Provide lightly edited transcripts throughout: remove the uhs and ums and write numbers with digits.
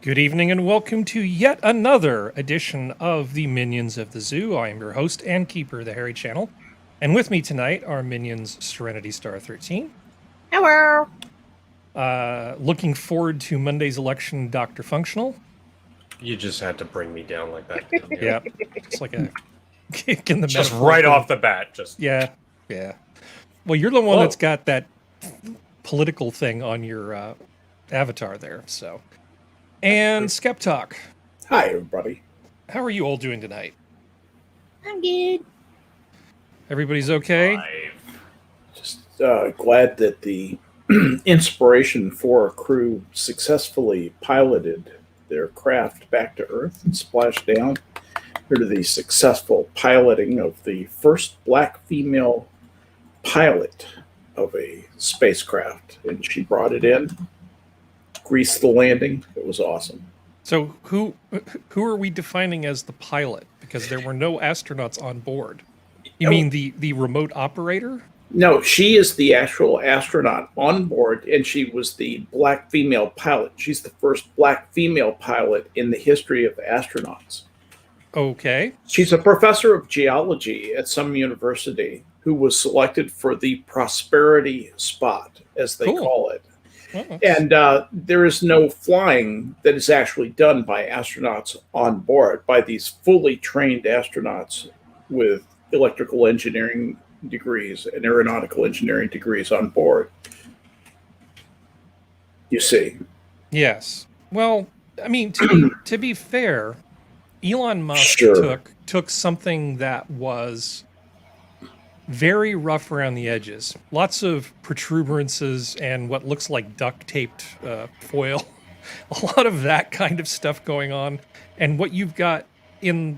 Good evening and welcome to yet another edition of the Minions of the Zoo. I am your host and keeper, the Harry Channel. And with me tonight are Minions Serenity Star 13. Hello. Looking forward to Monday's election, DrFunctional. You just had to bring me down like that. Yeah, it's like a kick in the just right off the bat. Yeah. Well, you're the one that's got that political thing on your avatar there, so. And SkepTok. Hi, everybody. How are you all doing tonight? I'm good. Everybody's okay? Just glad that the Inspiration 4 crew successfully piloted their craft back to Earth and splashed down. Heard of the successful piloting of the first black female pilot of a spacecraft, and she brought it in. Greased the landing. It was awesome. So who are we defining as the pilot? Because there were no astronauts on board. You mean the remote operator? No, she is the actual astronaut on board, and she was the black female pilot. She's the first black female pilot in the history of astronauts. Okay. She's a professor of geology at some university who was selected for the prosperity spot, as they call it. And there is no flying that is actually done by astronauts on board, by these fully trained astronauts with electrical engineering degrees and aeronautical engineering degrees on board. You see? Yes. Well, I mean, to be fair, Elon Musk took something that was very rough around the edges. Lots of protuberances and what looks like duct-taped foil. A lot of that kind of stuff going on. And what you've got in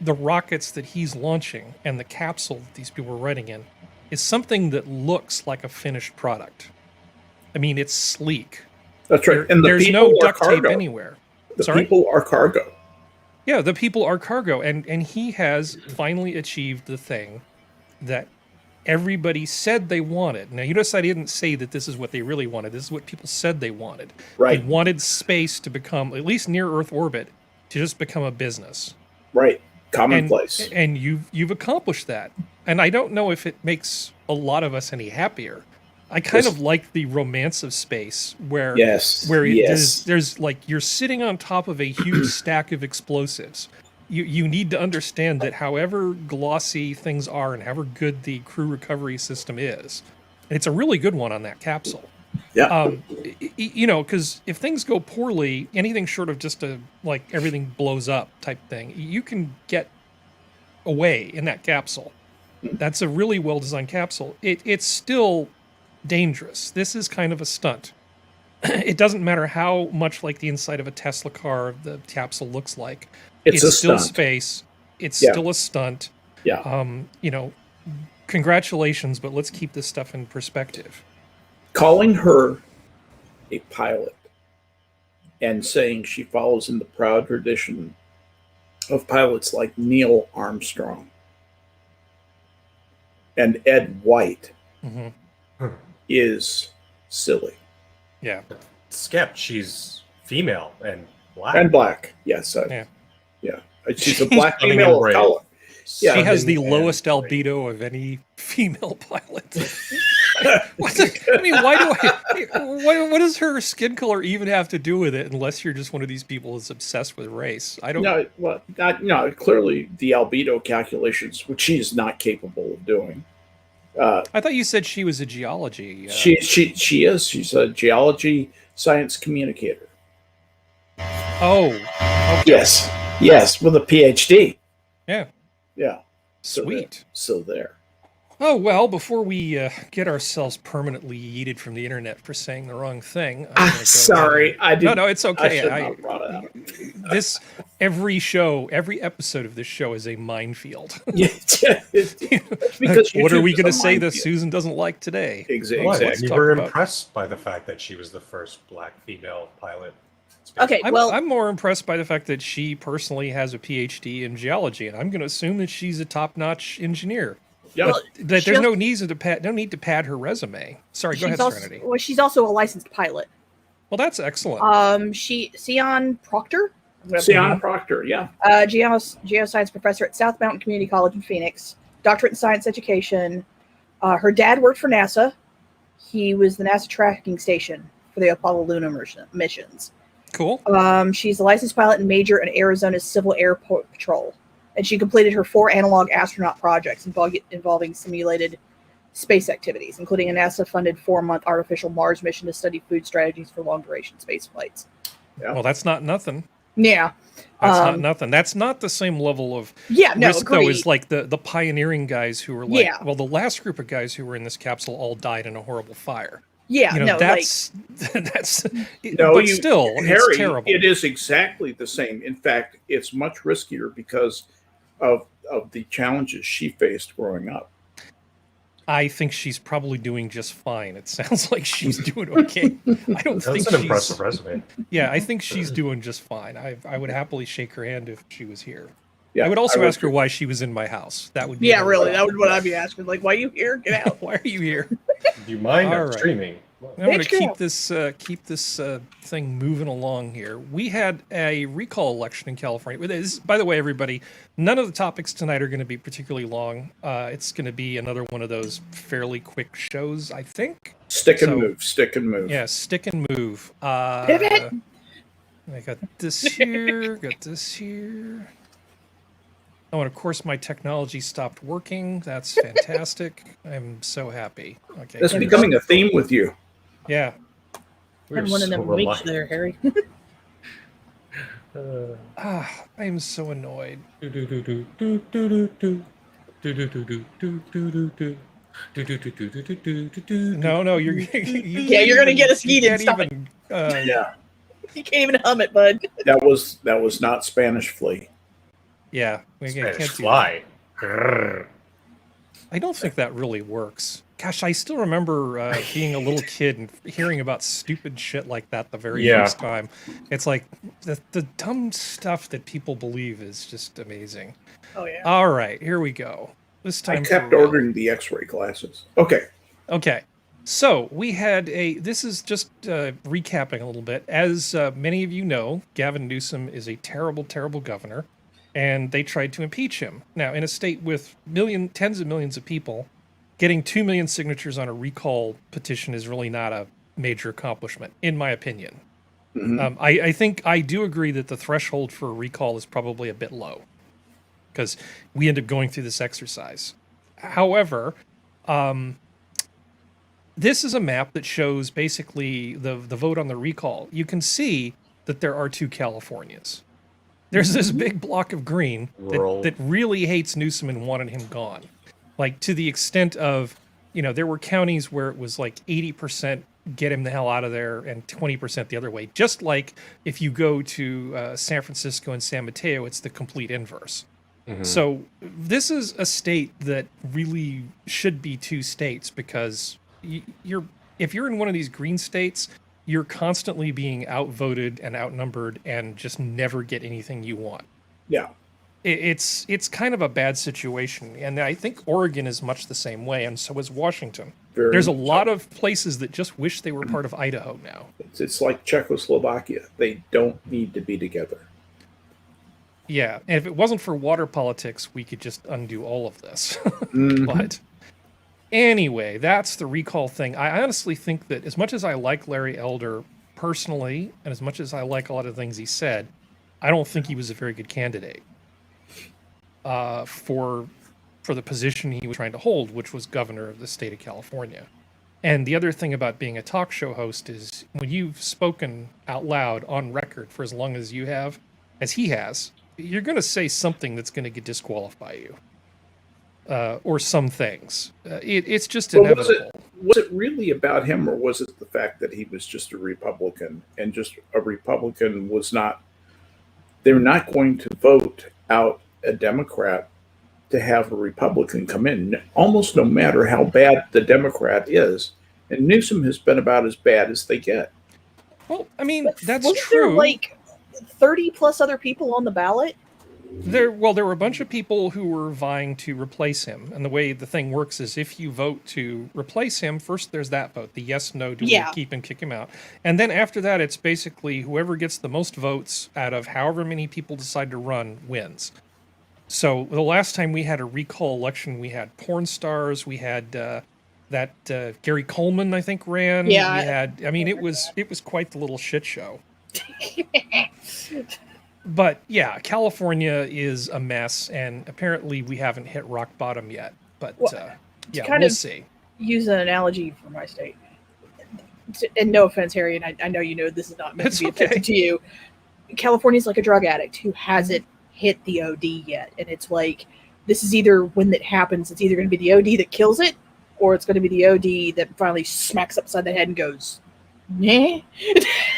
the rockets that he's launching and the capsule that these people are riding in is something that looks like a finished product. I mean, it's sleek. That's right. And there's no duct tape anywhere. The people are cargo. Yeah, the people are cargo. And he has finally achieved the thing that everybody said they wanted. Now, you notice I didn't say that this is what they really wanted. This is what people said they wanted. Right. They wanted space to become, at least near Earth orbit, to just become a business. Right. Commonplace. And you've accomplished that. And I don't know if it makes a lot of us any happier. I kind of like the romance of space where there's like you're sitting on top of a huge stack of explosives. You need to understand that however glossy things are and however good the crew recovery system is, and it's a really good one on that capsule. Yeah. You know, because if things go poorly, anything short of just like everything blows up type thing, you can get away in that capsule. That's a really well-designed capsule. It's still dangerous. This is kind of a stunt. It doesn't matter how much like the inside of a Tesla car the capsule looks like. It's still stunt. Space. It's still a stunt. Yeah. You know, congratulations, but let's keep this stuff in perspective. Calling her a pilot and saying she follows in the proud tradition of pilots like Neil Armstrong and Ed White is silly. Yeah. Skep, she's female and black. And black, yes. Yeah. She's a black female of color. Yeah, she has the lowest albedo of any female pilot. What does her skin color even have to do with it unless you're just one of these people that's obsessed with race? I don't know. No, clearly the albedo calculations, which she is not capable of doing. I thought you said she was a geology. She is. She's a geology science communicator. Oh. Okay. Yes, with a PhD. Yeah. Yeah. Sweet. So there. Oh, well, before we get ourselves permanently yeeted from the internet for saying the wrong thing. Sorry. I didn't. No, it's okay. I should not brought it up. Every episode of this show is a minefield. Because what are we going to say that Susan doesn't like today? Exactly. You were impressed by the fact that she was the first black female pilot. Okay, I'm more impressed by the fact that she personally has a PhD in geology, and I'm going to assume that she's a top-notch engineer. Yeah. There's no need to pad her resume. Sorry, go ahead, Serenity. Well, she's also a licensed pilot. Well, that's excellent. Sion Proctor. Sienna Proctor, yeah. Geoscience professor at South Mountain Community College in Phoenix. Doctorate in science education. Her dad worked for NASA. He was the NASA tracking station for the Apollo Luna missions. Cool. She's a licensed pilot and major in Arizona's Civil Air Patrol. And she completed her 4 analog astronaut projects involving simulated space activities, including a NASA-funded 4-month artificial Mars mission to study food strategies for long-duration space flights. Yeah. Well, that's not nothing. Yeah. That's not nothing. That's not the same level of risk, though, as like the pioneering guys who were like, well, the last group of guys who were in this capsule all died in a horrible fire. Yeah, that's no, but still, Harry, it's terrible. It is exactly the same. In fact, it's much riskier because of the challenges she faced growing up. I think she's probably doing just fine. It sounds like she's doing okay. I don't think That's an impressive resume. Yeah, I think she's doing just fine. I would happly shake her hand if she was here. Yeah, I would also ask her why she was in my house. That would be really. That would what I'd be asking. Like, why are you here? Get out. Why are you here? Do you mind? All I'm right. streaming. I'm going to keep this thing moving along here. We had a recall election in California. By the way, everybody, none of the topics tonight are going to be particularly long. It's going to be another one of those fairly quick shows, I think. Stick and move. Yeah, stick and move. Pivot. I got this here. Got this here. Oh, and of course, my technology stopped working. That's fantastic. I'm so happy. Okay, That's becoming a theme with you. Yeah. I'm one of them weeks there, Harry. I am so annoyed. No, you're you're gonna get us heated. Stop it. Yeah. You can't even hum it, bud. That was not Spanish flea. Yeah, we Spanish can't fly. I don't think that really works. Gosh, I still remember being a little kid and hearing about stupid shit like that the very first time. It's like the dumb stuff that people believe is just amazing. Oh yeah. All right, here we go. This time I kept ordering the X-ray glasses. Okay. So we had this is just recapping a little bit. As many of you know, Gavin Newsom is a terrible, terrible governor, and they tried to impeach him. Now, in a state with tens of millions of people, getting 2 million signatures on a recall petition is really not a major accomplishment, in my opinion. Mm-hmm. I think I do agree that the threshold for a recall is probably a bit low, because we end up going through this exercise. However, this is a map that shows basically the vote on the recall. You can see that there are 2 Californias. There's this big block of green that really hates Newsom and wanted him gone. Like, to the extent of, there were counties where it was like 80% get him the hell out of there and 20% the other way. Just like if you go to San Francisco and San Mateo, it's the complete inverse. Mm-hmm. So this is a state that really should be 2 states, because if you're in one of these green states, you're constantly being outvoted and outnumbered and just never get anything you want. Yeah. It's kind of a bad situation. And I think Oregon is much the same way, and so is Washington. There's a lot of places that just wish they were part of Idaho now. It's like Czechoslovakia. They don't need to be together. Yeah, and if it wasn't for water politics, we could just undo all of this. Mm-hmm. But anyway, that's the recall thing. I honestly think that as much as I like Larry Elder personally, and as much as I like a lot of things he said, I don't think he was a very good candidate for the position he was trying to hold, which was governor of the state of California. And the other thing about being a talk show host is when you've spoken out loud on record for as long as you have, as he has, you're going to say something that's going to disqualify you. Or some things. It's just inevitable. Was it really about him, or was it the fact that he was just a Republican, and just a Republican was not... They're not going to vote out a Democrat to have a Republican come in, almost no matter how bad the Democrat is. And Newsom has been about as bad as they get. Well, I mean, that's wasn't true. There like 30 plus other people on the ballot? There were a bunch of people who were vying to replace him, and the way the thing works is if you vote to replace him, first there's that vote, the yes, no, do we keep him, kick him out, and then after that it's basically whoever gets the most votes out of however many people decide to run wins. So the last time we had a recall election, we had porn stars, we had that Gary Coleman, I think, ran. Yeah, we had. I mean, it was quite the little shit show. But yeah, California is a mess, and apparently we haven't hit rock bottom yet. But yeah, we'll see. Use an analogy for my state, and no offense, Harry, and I know you know this is not meant to be offensive to you. California's like a drug addict who hasn't hit the OD yet, and it's like this is either when it happens, it's either going to be the OD that kills it, or it's going to be the OD that finally smacks upside the head and goes, nah.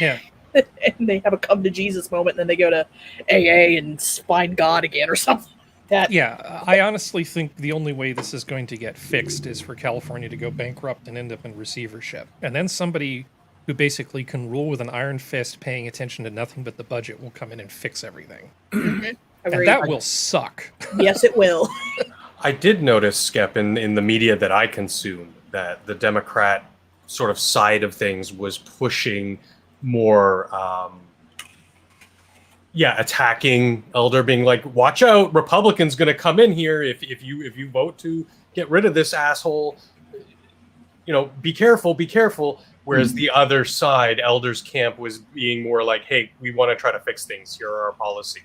Yeah. And they have a come to Jesus moment, and then they go to AA and find God again or something. I honestly think the only way this is going to get fixed is for California to go bankrupt and end up in receivership. And then somebody who basically can rule with an iron fist, paying attention to nothing but the budget, will come in and fix everything. Mm-hmm. And that will suck. Yes, it will. I did notice, Skep, in the media that I consume, that the Democrat sort of side of things was pushing more, attacking Elder, being like, watch out, Republicans going to come in here if you vote to get rid of this asshole. You know, be careful. Whereas the other side, Elder's camp, was being more like, hey, we want to try to fix things. Here are our policy.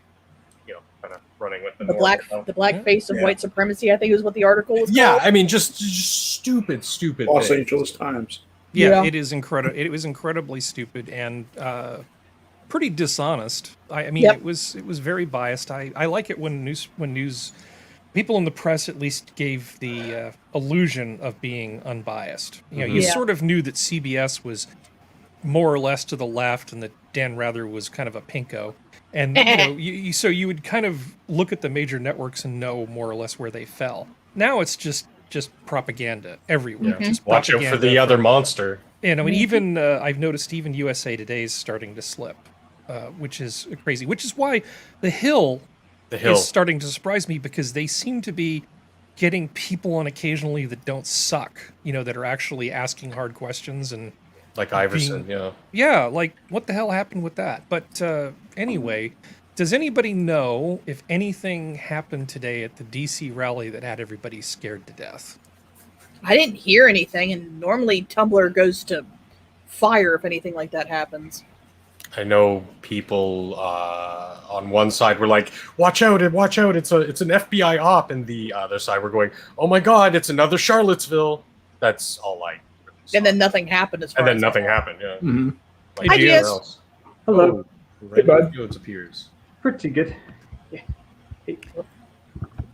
You know, kind of running with the black face of white supremacy, I think is what the article was called. I mean, just stupid Los things. Angeles Times. Yeah, it is incredible. It was incredibly stupid and pretty dishonest. I mean, it was very biased. I like it when news people in the press at least gave the illusion of being unbiased. You know, you sort of knew that CBS was more or less to the left, and that Dan Rather was kind of a pinko. And so you would kind of look at the major networks and know more or less where they fell. Now it's just propaganda everywhere. Yeah. Just watch out for the other monster. And I mean, even I've noticed even USA Today is starting to slip, which is crazy. Which is why The Hill is starting to surprise me, because they seem to be getting people on occasionally that don't suck. You know, that are actually asking hard questions and like Iverson. Yeah, like what the hell happened with that? But anyway. Does anybody know if anything happened today at the DC rally that had everybody scared to death? I didn't hear anything, and normally Tumblr goes to fire if anything like that happens. I know people on one side were like, watch out, it's an FBI op, and the other side were going, oh my god, it's another Charlottesville. That's all I really saw. And then nothing happened nothing happened, yeah. Mm-hmm. Like, Ideas. Hello. Hey, bud. It appears. Pretty good. Yeah. Hey.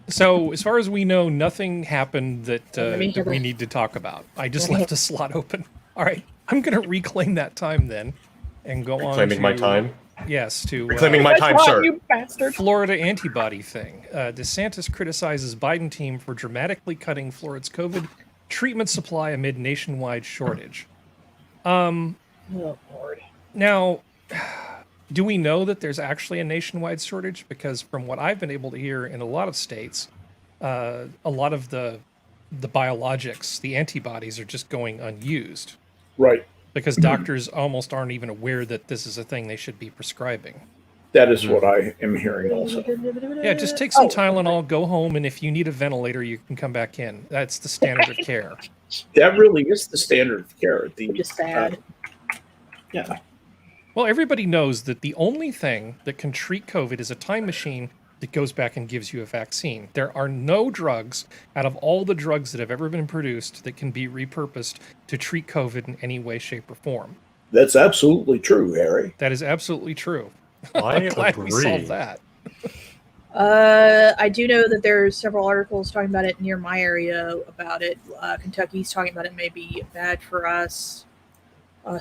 So, as far as we know, nothing happened that we need to talk about. I just left a slot open. All right, I'm going to reclaim that time then, and go on. Reclaiming my time? Yes, to reclaiming my time, sir. You bastard. Florida antibody thing. DeSantis criticizes Biden team for dramatically cutting Florida's COVID treatment supply amid nationwide shortage. Oh Lord. Now. Do we know that there's actually a nationwide shortage? Because from what I've been able to hear in a lot of states, a lot of the biologics, the antibodies, are just going unused. Right. Because doctors almost aren't even aware that this is a thing they should be prescribing. That is what I am hearing also. Yeah, just take some Tylenol, go home, and if you need a ventilator, you can come back in. That's the standard of care. That really is the standard of care. Which is sad. Yeah. Well, everybody knows that the only thing that can treat COVID is a time machine that goes back and gives you a vaccine. There are no drugs out of all the drugs that have ever been produced that can be repurposed to treat COVID in any way, shape, or form. That's absolutely true, Harry. That is absolutely true. I'm glad we solved that. I do know that there's several articles talking about it near my area about it. Kentucky's talking about it may be bad for us.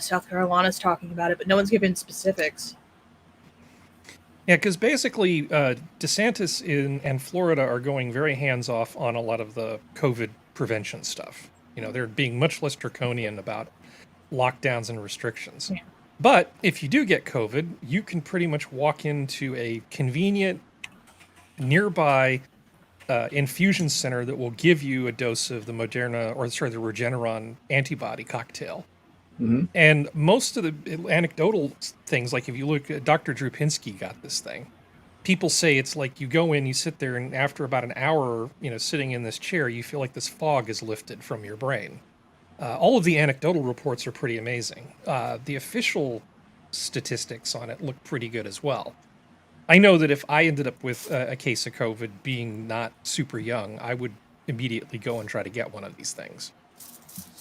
South Carolina's talking about it, but no one's given specifics. Yeah, because basically DeSantis and Florida are going very hands-off on a lot of the COVID prevention stuff. You know, they're being much less draconian about lockdowns and restrictions. Yeah. But if you do get COVID, you can pretty much walk into a convenient nearby infusion center that will give you a dose of the Regeneron antibody cocktail. Mhm. And most of the anecdotal things, like if you look at Dr. Drew Pinsky got this thing, people say it's like you go in, you sit there, and after about an hour, sitting in this chair, you feel like this fog is lifted from your brain. All of the anecdotal reports are pretty amazing. The official statistics on it look pretty good as well. I know that if I ended up with a case of COVID being not super young, I would immediately go and try to get one of these things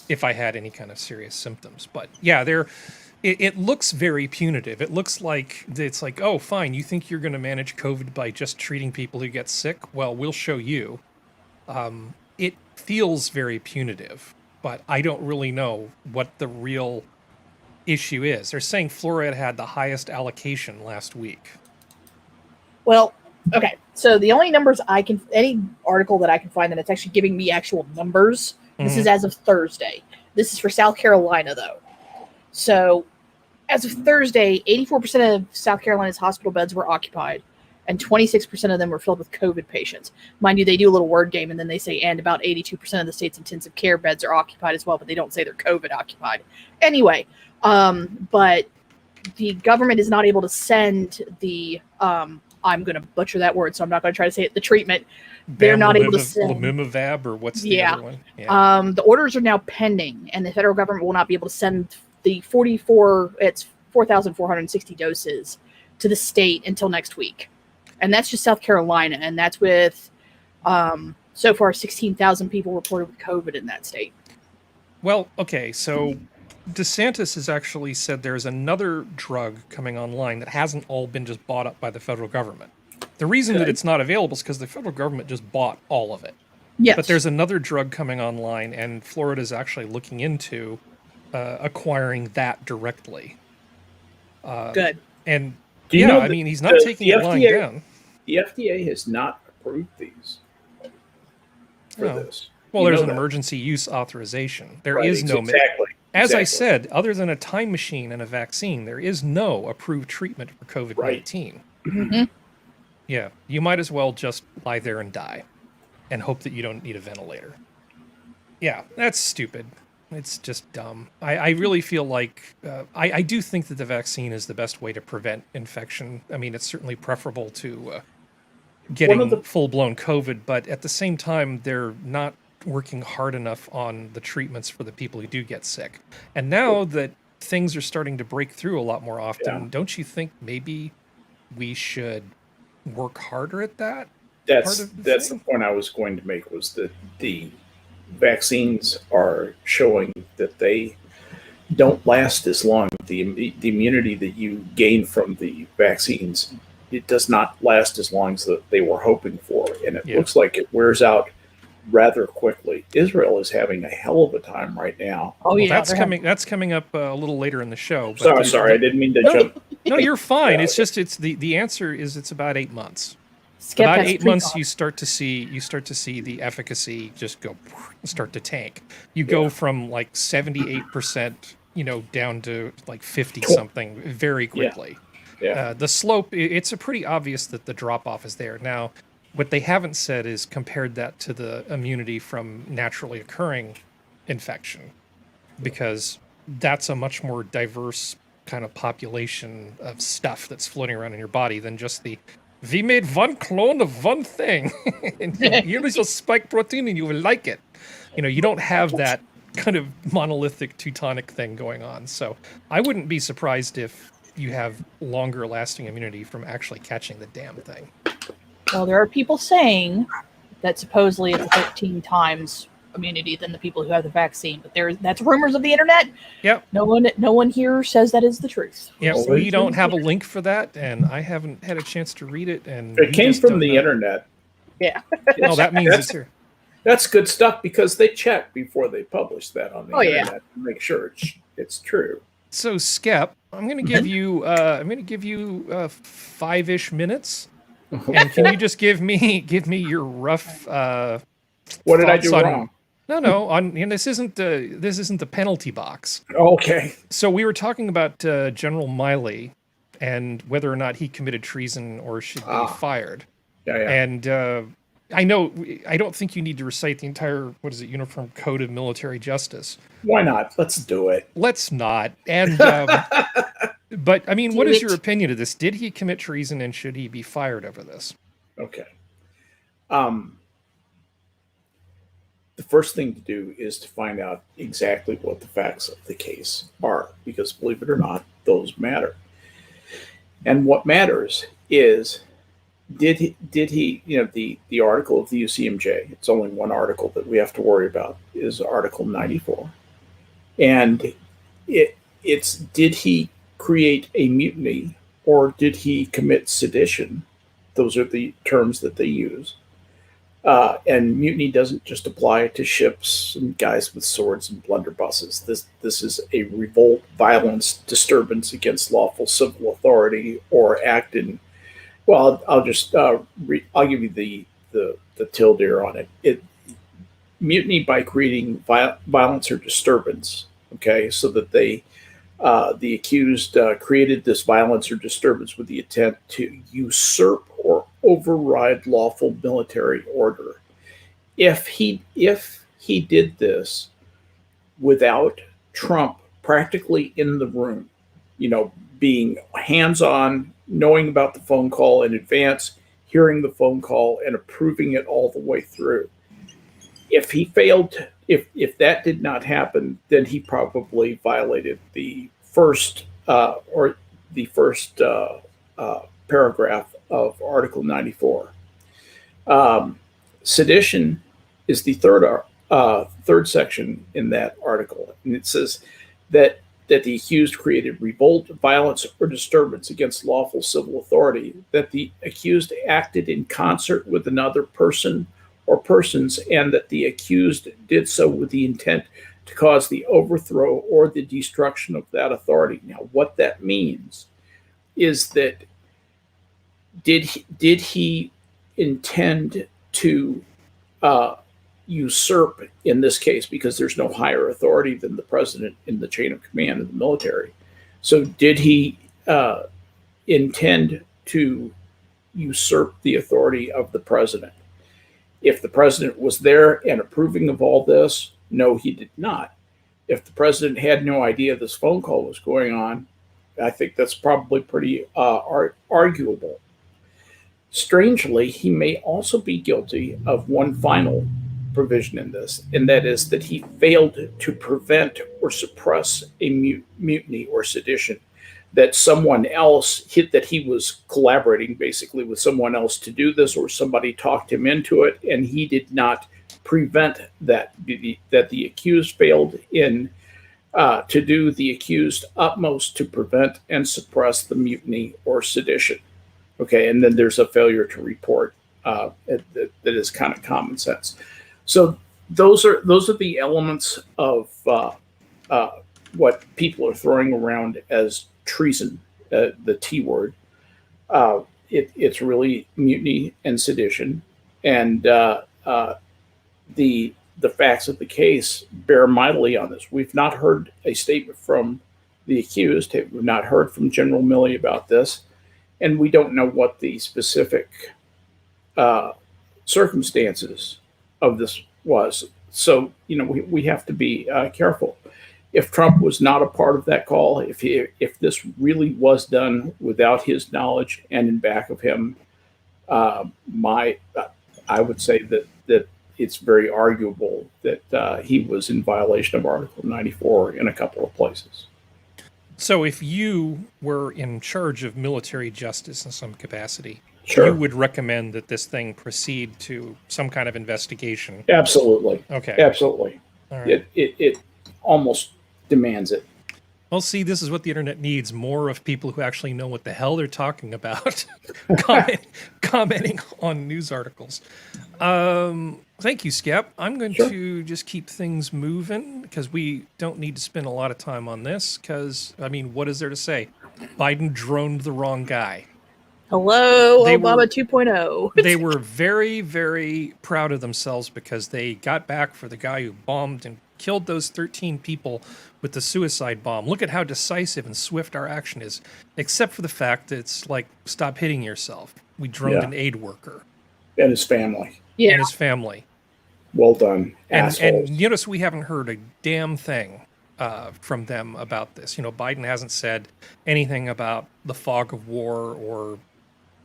if I had any kind of serious symptoms. But yeah, it looks very punitive. It looks like it's like, oh, fine, you think you're going to manage COVID by just treating people who get sick? Well, we'll show you. It feels very punitive, but I don't really know what the real issue is. They're saying Florida had the highest allocation last week. Well, okay. So the only numbers any article that I can find that it's actually giving me actual numbers. This is as of Thursday. This is for South Carolina, though. So as of Thursday, 84% of South Carolina's hospital beds were occupied, and 26% of them were filled with COVID patients. Mind you, they do a little word game, and then they say, and about 82% of the state's intensive care beds are occupied as well, but they don't say they're COVID occupied. Anyway, but the government is not able to send the I'm going to butcher that word, so I'm not going to try to say it. The treatment, they're not able to send. Lamivimab, or what's the other one? Yeah. The orders are now pending, and the federal government will not be able to send the 4,460 doses to the state until next week. And that's just South Carolina, and that's with so far 16,000 people reported with COVID in that state. Well, okay, so DeSantis has actually said there's another drug coming online that hasn't all been just bought up by the federal government. The reason that it's not available is because the federal government just bought all of it. Yes. But there's another drug coming online, and Florida is actually looking into acquiring that directly. Good. And you know I mean, he's not taking it lying down. The FDA has not approved these for this. Well, there's an emergency use authorization. There is no exactly. As I said, other than a time machine and a vaccine, there is no approved treatment for COVID-19. Right. Mm-hmm. Yeah, you might as well just lie there and die and hope that you don't need a ventilator. Yeah, that's stupid. It's just dumb. I really feel like I do think that the vaccine is the best way to prevent infection. I mean, it's certainly preferable to getting full-blown COVID, but at the same time, they're not working hard enough on the treatments for the people who do get sick. And now that things are starting to break through a lot more often, don't you think maybe we should work harder at that? That's the point I was going to make, was that the vaccines are showing that they don't last as long. The immunity that you gain from the vaccines, it does not last as long as they were hoping for, and it looks like it wears out rather quickly. Israel is having a hell of a time right now. Oh, yeah, that's coming up a little later in the show. But sorry, I didn't mean to jump. No, you're fine. It's just the answer is it's about 8 months. Skep about 8 months, you start to see the efficacy just start to tank. You go from like 78%, down to like 50 something very quickly. Yeah. The slope, it's a pretty obvious that the drop off is there. Now, what they haven't said is compared that to the immunity from naturally occurring infection, because that's a much more diverse kind of population of stuff that's floating around in your body than just we made one clone of one thing and here's a spike protein and you will like it. You don't have that kind of monolithic Teutonic thing going on. So I wouldn't be surprised if you have longer lasting immunity from actually catching the damn thing. Well, there are people saying that supposedly it's 13 times immunity than the people who have the vaccine, but that's rumors of the internet. Yep. No one here says that is the truth. Yeah, we don't have a link for that, and I haven't had a chance to read it. And it came from the internet. Yeah. No, that means it's here. That's good stuff, because they check before they publish that on the internet to make sure it's true. So, Skep, I'm going to give you 5-ish minutes. And can you just give me your rough what did I do wrong? No, and this isn't the penalty box. Okay. So we were talking about General Miley and whether or not he committed treason or should be fired. Yeah. And I don't think you need to recite the entire, Uniform Code of Military Justice. Why not? Let's do it. Let's not. And, but I mean, what is your opinion of this? Did he commit treason and should he be fired over this? Okay. The first thing to do is to find out exactly what the facts of the case are, because believe it or not, those matter. And what matters is, did he the article of the UCMJ, it's only one article that we have to worry about, is Article 94. And it's did he create a mutiny or did he commit sedition? Those are the terms that they use. And mutiny doesn't just apply to ships and guys with swords and blunderbusses. This is a revolt, violence, disturbance against lawful civil authority, or act in. Well, I'll just I'll give you the tilde on it. Mutiny by creating violence or disturbance. Okay, so that the accused created this violence or disturbance with the intent to usurp or override lawful military order. If he did this without Trump practically in the room, being hands-on, knowing about the phone call in advance, hearing the phone call and approving it all the way through. If he failed, if that did not happen, then he probably violated the first paragraph of Article 94. Sedition is the third section in that article, and it says that the accused created revolt, violence, or disturbance against lawful civil authority, that the accused acted in concert with another person or persons, and that the accused did so with the intent to cause the overthrow or the destruction of that authority. Now, what that means is that did he intend to usurp in this case, because there's no higher authority than the president in the chain of command of the military. So did he intend to usurp the authority of the president? If the president was there and approving of all this, no, he did not. If the president had no idea this phone call was going on, I think that's probably pretty arguable. Strangely, he may also be guilty of one final provision in this, and that is that he failed to prevent or suppress a mutiny or sedition, that someone else that he was collaborating basically with someone else to do this, or somebody talked him into it, and he did not prevent that the accused failed in to do the accused utmost to prevent and suppress the mutiny or sedition. Okay, and then there's a failure to report that is kind of common sense. So those are the elements of what people are throwing around as treason, the T word. It's really mutiny and sedition, and the facts of the case bear mightily on this. We've not heard a statement from the accused. We've not heard from General Milley about this, and we don't know what the specific circumstances of this was. So, we have to be careful. If Trump was not a part of that call, if this really was done without his knowledge and in back of him, I would say that it's very arguable that he was in violation of Article 94 in a couple of places. So if you were in charge of military justice in some capacity, sure, you would recommend that this thing proceed to some kind of investigation? Absolutely. Okay. Absolutely. All right. It almost demands it. Well, see, this is what the internet needs, more of people who actually know what the hell they're talking about, commenting on news articles. Thank you, Skep. I'm going to just keep things moving because we don't need to spend a lot of time on this because, what is there to say? Biden droned the wrong guy. Hello, Obama 2.0. They were very, very proud of themselves because they got back for the guy who bombed and killed those 13 people with the suicide bomb. Look at how decisive and swift our action is, except for the fact that it's like, stop hitting yourself. We droned an aid worker. And his family. Yeah. and his family. Well done, And assholes. notice we haven't heard a damn thing from them about this. Biden hasn't said anything about the fog of war or...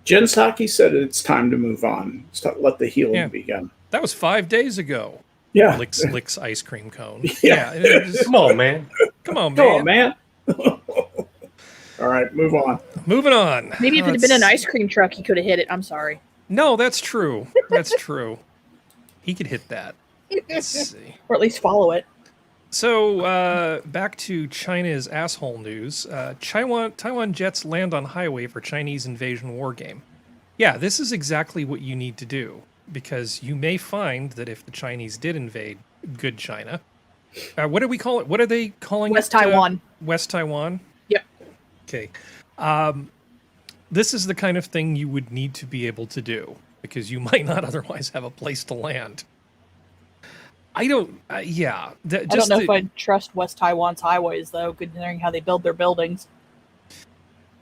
Jen Psaki said it's time to move on. Let the healing begin. That was 5 days ago. Yeah. Licks ice cream cone. Yeah. Come on, man. Come on, man. Come on, man. All right, move on. Moving on. Maybe if it had been an ice cream truck, he could have hit it. I'm sorry. No, that's true. That's true. He could hit that. Let's see. Or at least follow it. So, back to China's asshole news. Taiwan jets land on highway for Chinese invasion war game. Yeah, this is exactly what you need to do, because you may find that if the Chinese did invade good China, what do we call it? What are they calling West it? Taiwan. West Taiwan? Yep. Okay. This is the kind of thing you would need to be able to do, because you might not otherwise have a place to land. I don't, I don't know if I'd trust West Taiwan's highways, though, considering how they build their buildings.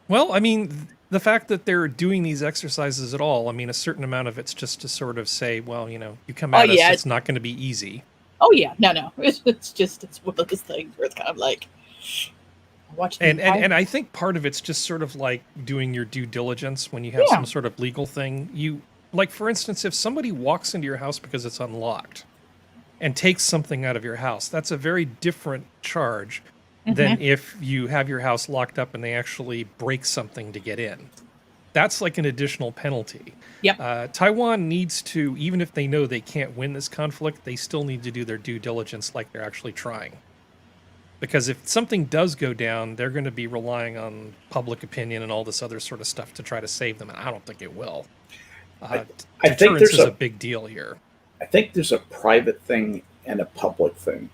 Well, I mean, the fact that they're doing these exercises at all, I mean, a certain amount of it's just to sort of say, well, you come at us, it's not going to be easy. Oh, yeah. No. It's one of those things where it's kind of like... And I think part of it's just sort of like doing your due diligence when you have some sort of legal thing. Like, for instance, if somebody walks into your house because it's unlocked and takes something out of your house, that's a very different charge than if you have your house locked up and they actually break something to get in. That's like an additional penalty. Yep. Taiwan needs to, even if they know they can't win this conflict, they still need to do their due diligence like they're actually trying. Because if something does go down, they're going to be relying on public opinion and all this other sort of stuff to try to save them, and I don't think it will. I think there's a big deal here. I think there's a private thing and a public thing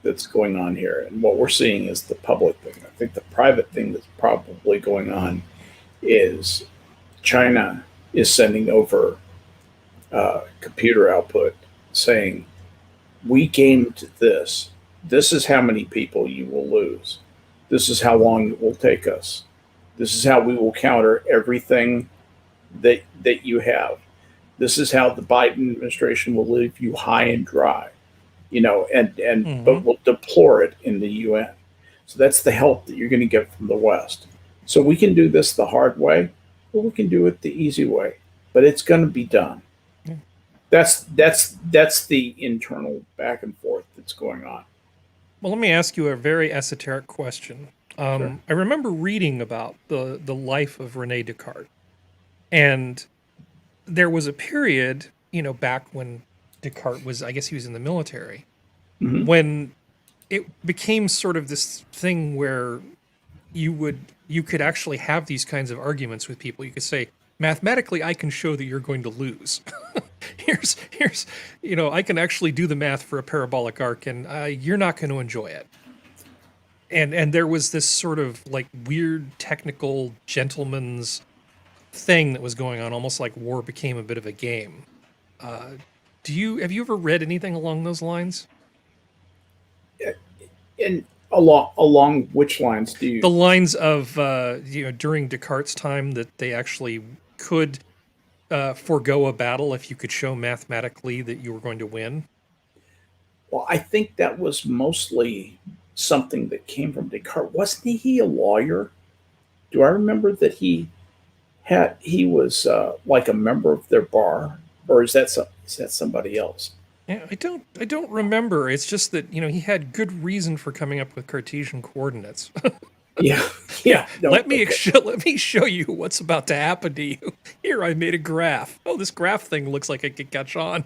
that's going on here. And what we're seeing is the public thing. I think the private thing that's probably going on is China is sending over computer output saying, we gamed this. This is how many people you will lose. This is how long it will take us. This is how we will counter everything that you have. This is how the Biden administration will leave you high and dry, but will deplore it in the UN. So that's the help that you're going to get from the West. So we can do this the hard way, or we can do it the easy way, but it's going to be done. Yeah. That's the internal back and forth that's going on. Well, let me ask you a very esoteric question. Sure. I remember reading about the life of René Descartes. And there was a period, back when Descartes was, I guess he was in the military, when it became sort of this thing where you could actually have these kinds of arguments with people. You could say, mathematically, I can show that you're going to lose. here's I can actually do the math for a parabolic arc, and you're not going to enjoy it. And there was this sort of like weird technical gentleman's thing that was going on, almost like war became a bit of a game. Have you ever read anything along those lines? And along which lines do you? The lines of during Descartes' time that they actually could forego a battle if you could show mathematically that you were going to win. Well, I think that was mostly something that came from Descartes. Wasn't he a lawyer? Do I remember that he was like a member of their bar, or is that somebody else? Yeah, I don't remember. It's just that he had good reason for coming up with Cartesian coordinates. Yeah. No, let me show you what's about to happen to you. Here, I made a graph. Oh, this graph thing looks like it could catch on.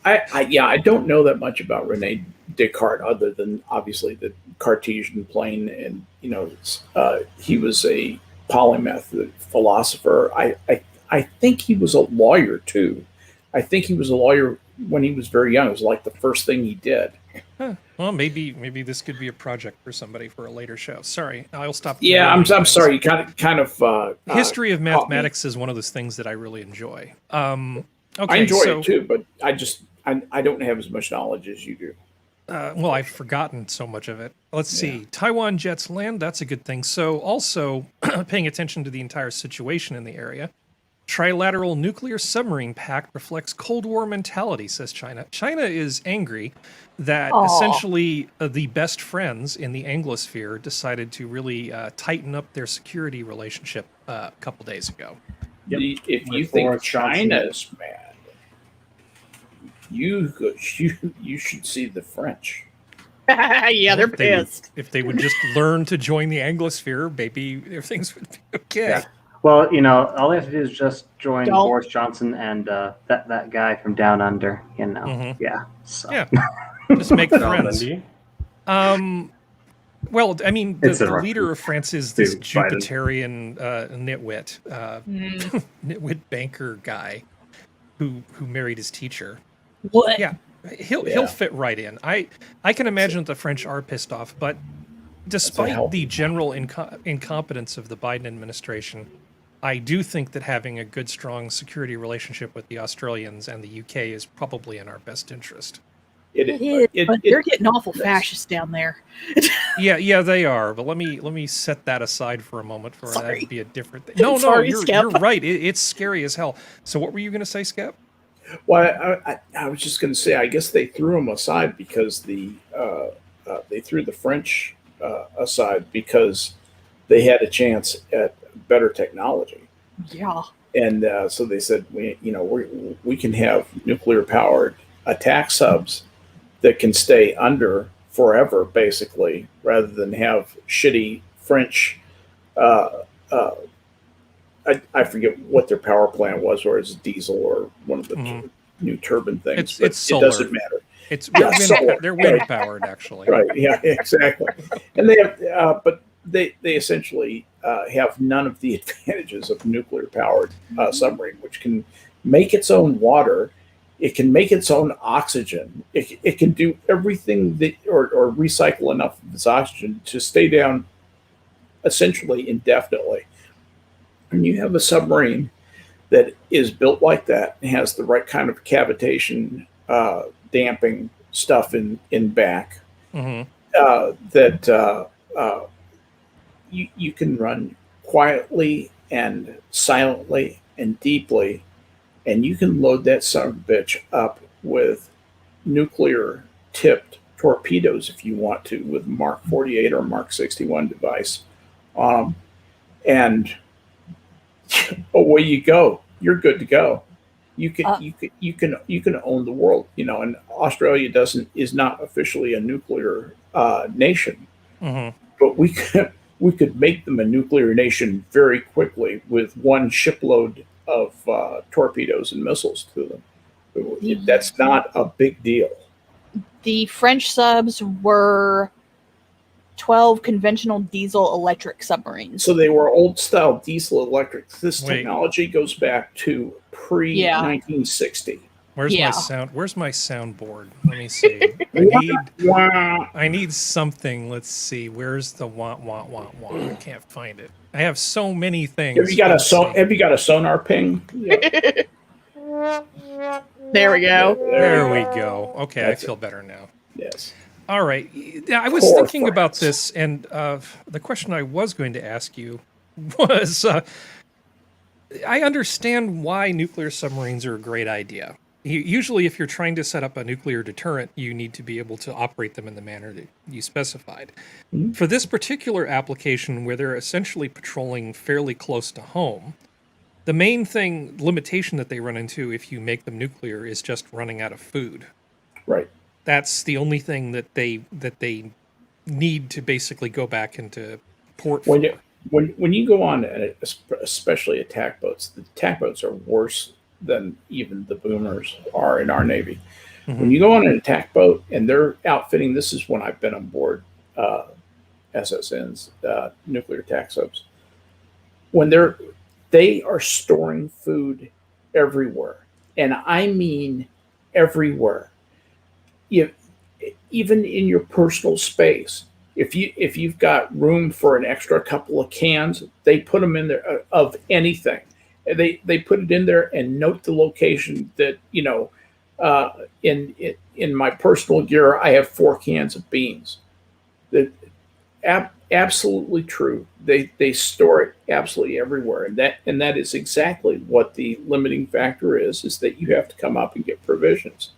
I don't know that much about René Descartes, other than obviously the Cartesian plane, and he was a polymath philosopher. I think he was a lawyer too. I think he was a lawyer when he was very young. It was like the first thing he did. Huh. Well, maybe this could be a project for somebody for a later show. Sorry, I'll stop. Yeah, I'm sorry. You kind of history of mathematics is one of those things that I really enjoy. Okay, I enjoy it too, but I don't have as much knowledge as you do. Well, I've forgotten so much of it. Let's see. Taiwan jets land. That's a good thing. So also paying attention to the entire situation in the area. Trilateral nuclear submarine pact reflects Cold War mentality, says China. China is angry that essentially the best friends in the Anglosphere decided to really tighten up their security relationship a couple days ago. If you With think Boris Johnson. China's mad, you should see the French. Yeah, they're pissed. If they would just learn to join the Anglosphere, maybe things would be okay. Yeah. Well, you know, all they have to do is just join Don't. Boris Johnson and that guy from Down Under. You know, Mhm. yeah. So. Yeah. Just make friends. Well, I mean, It's the a rough leader of France is this dude, Biden. Jupiterian nitwit, nitwit banker guy who married his teacher. What? Yeah, he'll fit right in. I can imagine that the French are pissed off, but despite the general incompetence of the Biden administration, I do think that having a good, strong security relationship with the Australians and the UK is probably in our best interest. It is, but they're getting awful fascist down there. Yeah, they are. But let me set that aside for a moment. For that would be a different thing. No, Sorry, you're right. It's scary as hell. So what were you going to say, Skep? Well, I was just going to say, I guess they threw them aside because they threw the French aside because they had a chance at better technology. Yeah. And so they said, we can have nuclear powered attack subs that can stay under forever, basically, rather than have shitty French. I forget what their power plant was, or it's diesel or one of the new turbine things. It's solar. It doesn't matter. They're wind powered, actually. Right. Yeah. Exactly. And they have, but they essentially have none of the advantages of nuclear powered submarine, which can make its own water. It can make its own oxygen. It can do everything that, or recycle enough of its oxygen to stay down essentially indefinitely. And you have a submarine that is built like that and has the right kind of cavitation, damping stuff in back, that you can run quietly and silently and deeply. And you can load that son of a bitch up with nuclear tipped torpedoes if you want to, with Mark 48 or Mark 61 device. And away you go. You're good to go. You can own the world, and Australia is not officially a nuclear nation. But we could make them a nuclear nation very quickly with one shipload of torpedoes and missiles to them. That's not a big deal. The French subs were 12 conventional diesel electric submarines. So they were old style diesel electric. This technology goes back to pre-1960. Where's my sound? Where's my soundboard? Let me see. I need something. Let's see. Where's the wah? I can't find it. I have so many things. Have you got a sonar ping? Yeah. There we go. There we go. Okay, I feel better now. Yes. All right. I was thinking about this, and the question I was going to ask you was, I understand why nuclear submarines are a great idea. Usually, if you're trying to set up a nuclear deterrent, you need to be able to operate them in the manner that you specified. For this particular application, where they're essentially patrolling fairly close to home, the main limitation that they run into if you make them nuclear is just running out of food. Right. That's the only thing that they need to basically go back into port for. When you go on, especially attack boats, the attack boats are worse than even the boomers are in our Navy. When you go on an attack boat and they're outfitting, this is when I've been on board SSNs, nuclear attack subs, when they are storing food everywhere, and I mean everywhere. Even in your personal space, if you've got room for an extra couple of cans, they put them in there of anything. They put it in there and note the location that, in my personal gear, I have 4 cans of beans. absolutely true. They store it absolutely everywhere, and that is exactly what the limiting factor is that you have to come up and get provisions.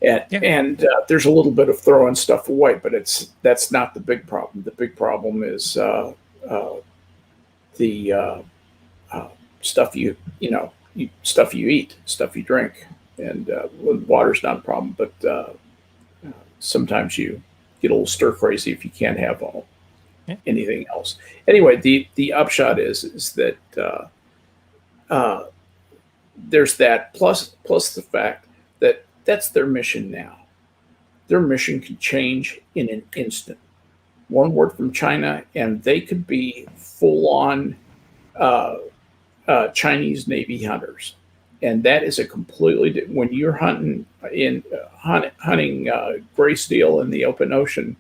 And there's a little bit of throwing stuff away, but that's not the big problem. The big problem is the stuff stuff you eat, stuff you drink, and water's not a problem. But sometimes you get a little stir crazy if you can't have anything else. Anyway, the upshot is that there's that plus the fact that that's their mission now. Their mission can change in an instant. One word from China, and they could be full-on Chinese Navy hunters, and that is a completely when you're hunting gray steel in the open ocean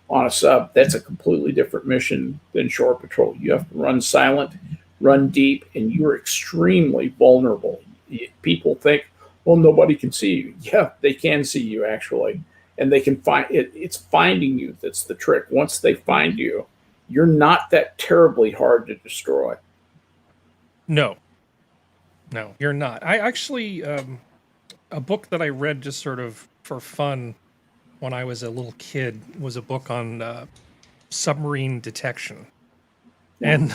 on a sub. That's a completely different mission than shore patrol. You have to run silent, run deep, and you're extremely vulnerable. People think, well, nobody can see you. Yeah, they can see you actually, and they can find it. It's finding you that's the trick. Once they find you, you're not that terribly hard to destroy. No, you're not. I actually, a book that I read just sort of for fun when I was a little kid was a book on submarine detection. And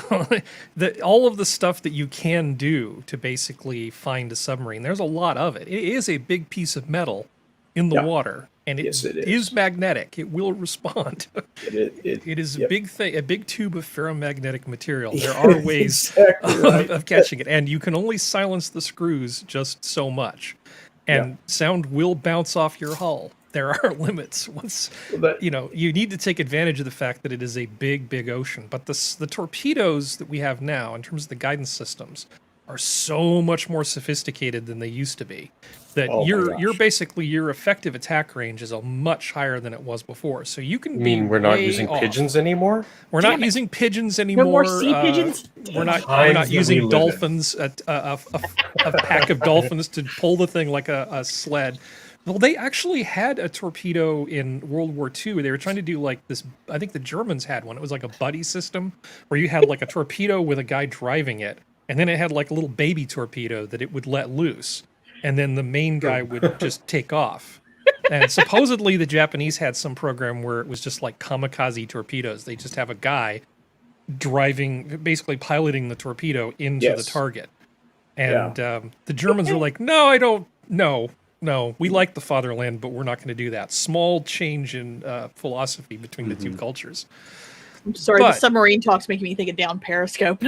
all of the stuff that you can do to basically find a submarine, there's a lot of it. It is a big piece of metal in the water, and it is magnetic. It will respond. It is a big thing, a big tube of ferromagnetic material. There are ways of catching it, and you can only silence the screws just so much, and sound will bounce off your hull. There are limits. Once you need to take advantage of the fact that it is a big, big ocean. But the torpedoes that we have now, in terms of the guidance systems, are so much more sophisticated than they used to be. That you're basically your effective attack range is a much higher than it was before. So you can. You mean we're not using pigeons anymore? We're not using pigeons anymore. No more sea pigeons. We're not using dolphins. A pack of dolphins to pull the thing like a sled. Well, they actually had a torpedo in World War II. They were trying to do like this. I think the Germans had one. It was like a buddy system where you had like a torpedo with a guy driving it. And then it had like a little baby torpedo that it would let loose. And then the main guy would just take off. And supposedly the Japanese had some program where it was just like kamikaze torpedoes. They just have a guy driving, basically piloting the torpedo into the target. And the Germans were like, no, we like the fatherland, but we're not going to do that. Small change in philosophy between the two cultures. I'm sorry, the submarine talk's making me think of Down Periscope.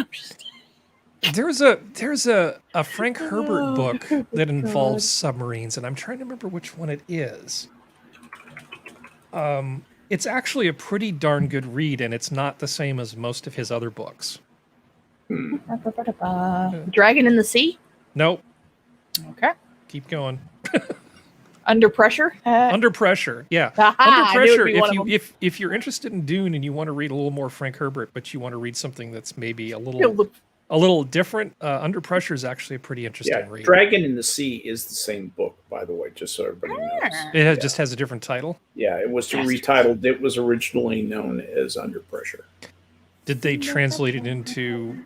There's a Frank Herbert book that involves submarines, and I'm trying to remember which one it is. It's actually a pretty darn good read, and it's not the same as most of his other books. Dragon in the Sea? Nope. Okay. Keep going. Under Pressure? Under Pressure, yeah. Under Pressure, if you're interested in Dune and you want to read a little more Frank Herbert, but you want to read something that's maybe a little different, Under Pressure is actually a pretty interesting read. Dragon in the Sea is the same book, by the way, just so everybody knows. It just has a different title? Yeah, it was retitled. It was originally known as Under Pressure. Did they translate it into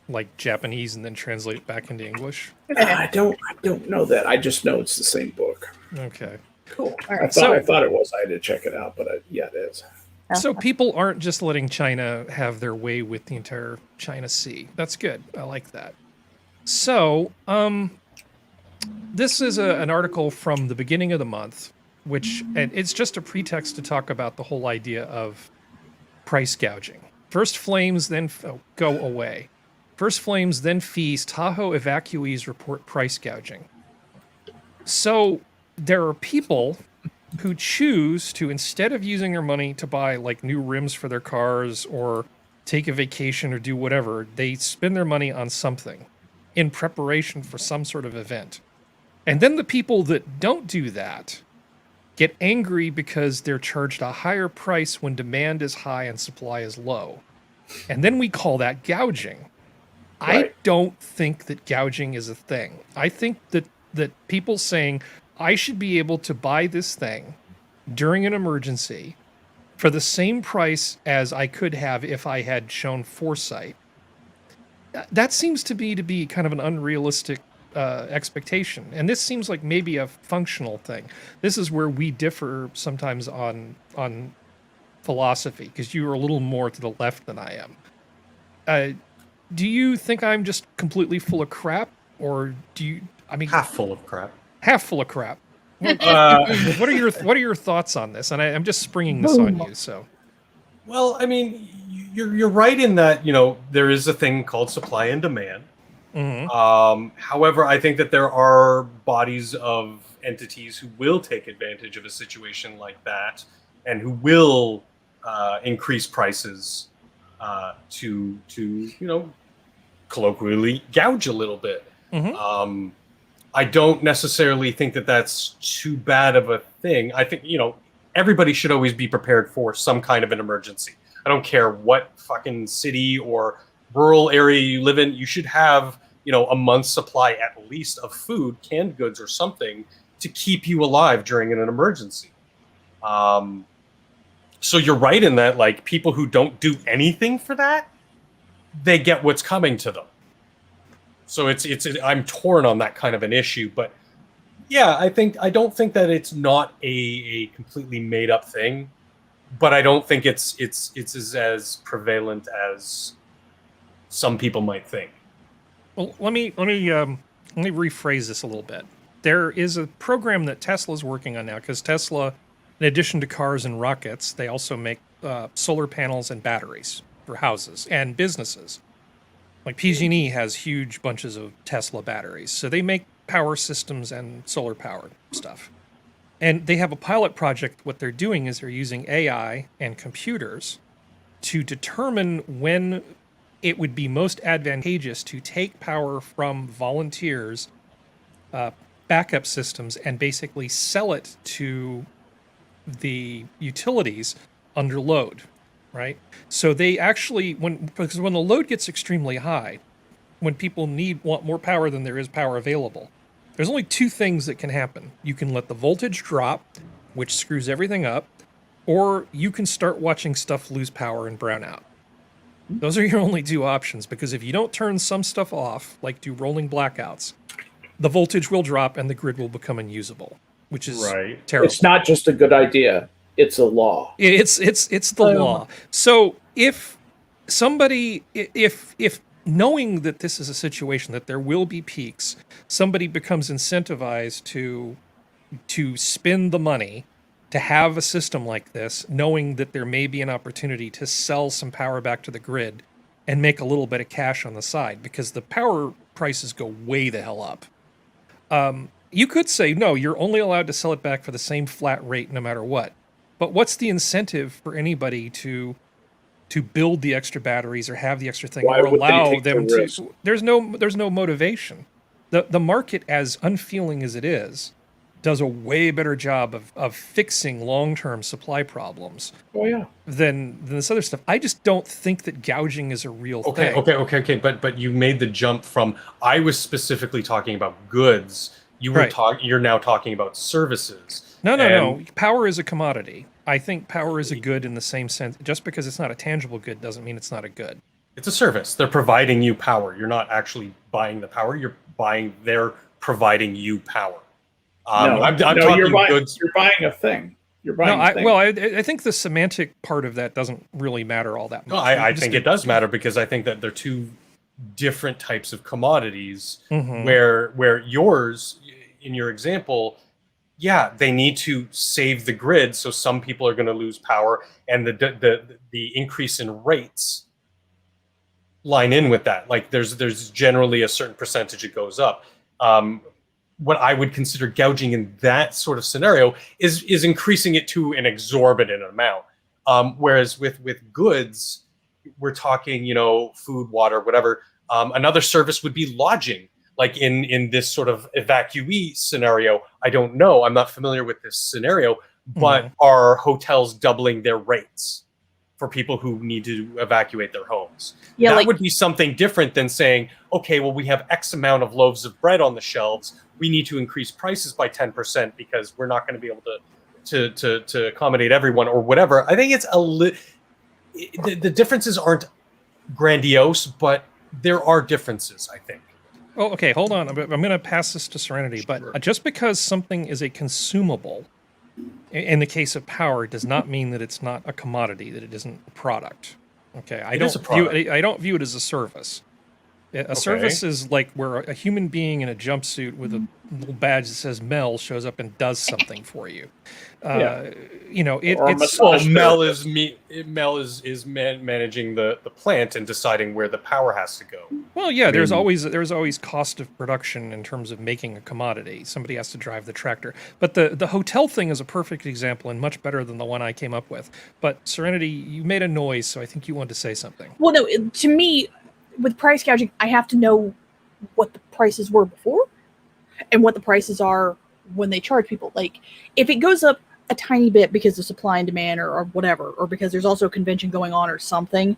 like Japanese and then translate it back into English? I don't know that. I just know it's the same book. Okay. Cool. All right. I thought it was. I had to check it out, but it is. So people aren't just letting China have their way with the entire China Sea. That's good. I like that. So, this is an article from the beginning of the month, and it's just a pretext to talk about the whole idea of price gouging. First flames, then go away. First flames, then feast. Tahoe evacuees report price gouging. So there are people who choose to, instead of using their money to buy like new rims for their cars or take a vacation or do whatever, they spend their money on something in preparation for some sort of event. And then the people that don't do that get angry because they're charged a higher price when demand is high and supply is low. And then we call that gouging. Right. I don't think that gouging is a thing. I think that people saying, I should be able to buy this thing during an emergency for the same price as I could have if I had shown foresight. That seems to be kind of an unrealistic expectation. And this seems like maybe a functional thing. This is where we differ sometimes on philosophy, because you are a little more to the left than I am. Do you think I'm just completely full of crap, or do you? I mean, Half full of crap. Half full of crap. What are your thoughts on this? And I'm just springing this on you. So, well, I mean, you're right in that there is a thing called supply and demand. Mm-hmm. However, I think that there are bodies of entities who will take advantage of a situation like that, and who will increase prices to colloquially gouge a little bit. Mm-hmm. I don't necessarily think that that's too bad of a thing. I think everybody should always be prepared for some kind of an emergency. I don't care what fucking city or rural area you live in. You should have a month's supply at least of food, canned goods, or something to keep you alive during an emergency. So you're right in that, like, people who don't do anything for that, they get what's coming to them. So I'm torn on that kind of an issue, but yeah, I don't think that it's not a completely made up thing, but I don't think it's as prevalent as some people might think. Well, let me rephrase this a little bit. There is a program that Tesla's working on now, because Tesla, in addition to cars and rockets, they also make solar panels and batteries for houses and businesses. Like PG&E has huge bunches of Tesla batteries, so they make power systems and solar powered stuff. And they have a pilot project. What they're doing is they're using AI and computers to determine when it would be most advantageous to take power from volunteers' backup systems and basically sell it to the utilities under load, right? So they actually, because when the load gets extremely high, when people want more power than there is power available, there's only two things that can happen. You can let the voltage drop, which screws everything up, or you can start watching stuff lose power and brown out. Those are your only two options, because if you don't turn some stuff off, like do rolling blackouts, the voltage will drop and the grid will become unusable, which is terrible. It's not just a good idea. It's a law. It's the law. So if knowing that this is a situation that there will be peaks, somebody becomes incentivized to spend the money to have a system like this, knowing that there may be an opportunity to sell some power back to the grid and make a little bit of cash on the side, because the power prices go way the hell up. You could say, no, you're only allowed to sell it back for the same flat rate no matter what. But what's the incentive for anybody to build the extra batteries or have the extra thing, or allow them to? There's no motivation. The market, as unfeeling as it is, does a way better job of fixing long-term supply problems than this other stuff. I just don't think that gouging is a real thing. Okay. But you made the jump from, I was specifically talking about goods. You're now talking about services. No. Power is a commodity. I think power is a good in the same sense. Just because it's not a tangible good doesn't mean it's not a good. It's a service. They're providing you power. You're not actually buying the power. They're providing you power. I'm talking goods. You're buying a thing. You're buying a thing. I think the semantic part of that doesn't really matter all that much. No, I think it does matter, because I think that they're two different types of commodities, where yours, in your example, they need to save the grid, so some people are going to lose power, and the increase in rates line in with that. Like there's generally a certain percentage it goes up. What I would consider gouging in that sort of scenario is increasing it to an exorbitant amount. Whereas with goods, we're talking, food, water, whatever. Another service would be lodging. Like in this sort of evacuee scenario, I don't know. I'm not familiar with this scenario, but are hotels doubling their rates for people who need to evacuate their homes? Yeah, that would be something different than saying, okay, well, we have X amount of loaves of bread on the shelves. We need to increase prices by 10% because we're not going to be able to to accommodate everyone or whatever. I think it's the differences aren't grandiose, but there are differences, I think. Oh, okay, hold on. I'm going to pass this to Serenity, but just because something is a consumable, in the case of power, does not mean that it's not a commodity, that it isn't a product. Okay, I don't view it as a service. A service is like where a human being in a jumpsuit with a little badge that says Mel shows up and does something for you. You know, it's Mel is managing the plant and deciding where the power has to go. Well, yeah, there's always cost of production in terms of making a commodity. Somebody has to drive the tractor. But the hotel thing is a perfect example and much better than the one I came up with. But Serenity, you made a noise, so I think you wanted to say something. Well, no, to me, with price gouging, I have to know what the prices were before and what the prices are when they charge people. Like, if it goes up a tiny bit because of supply and demand or whatever, or because there's also a convention going on or something,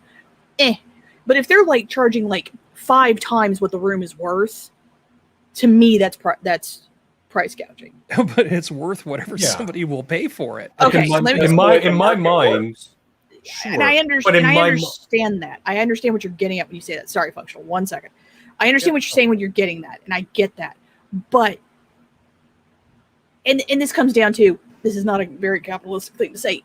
But if they're like charging like 5 times what the room is worth, to me, that's price gouging. But it's worth whatever somebody will pay for it. Okay, in my mind. Sure. And I understand that. I understand what you're getting at when you say that. Sorry, Functional. 1 second. I understand what you're saying when you're getting that, and I get that. But, and this comes down to, this is not a very capitalistic thing to say.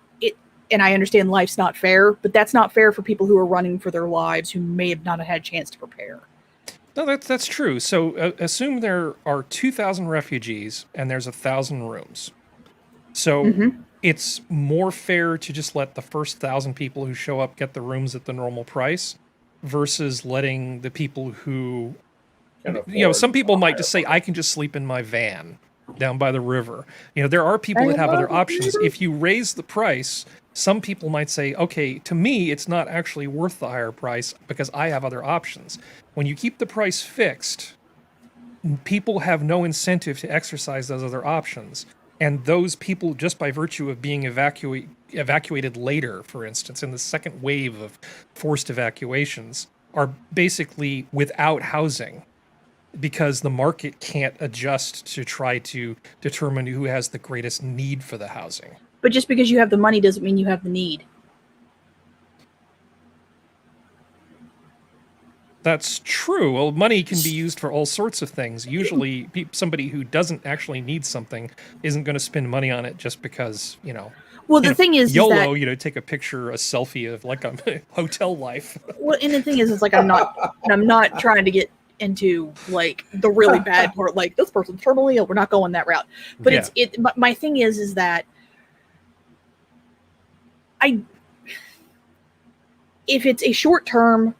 And I understand life's not fair, but that's not fair for people who are running for their lives who may have not had a chance to prepare. No, that's true. So assume there are 2,000 refugees and there's 1,000 rooms. So it's more fair to just let the first 1,000 people who show up get the rooms at the normal price versus letting the people who, some people might just say, I can just sleep in my van down by the river. There are people that have other options. If you raise the price, some people might say, okay, to me, it's not actually worth the higher price because I have other options. When you keep the price fixed, people have no incentive to exercise those other options. And those people, just by virtue of being evacuated later, for instance, in the second wave of forced evacuations, are basically without housing because the market can't adjust to try to determine who has the greatest need for the housing. But just because you have the money doesn't mean you have the need. That's true. Well, money can be used for all sorts of things. Usually, somebody who doesn't actually need something isn't going to spend money on it just because, Well, the thing is YOLO, take a picture, a selfie of like a hotel life. Well, and the thing is, it's like I'm not trying to get into like the really bad part. Like, this person's terminally ill. We're not going that route. But my thing is that if it's a short term,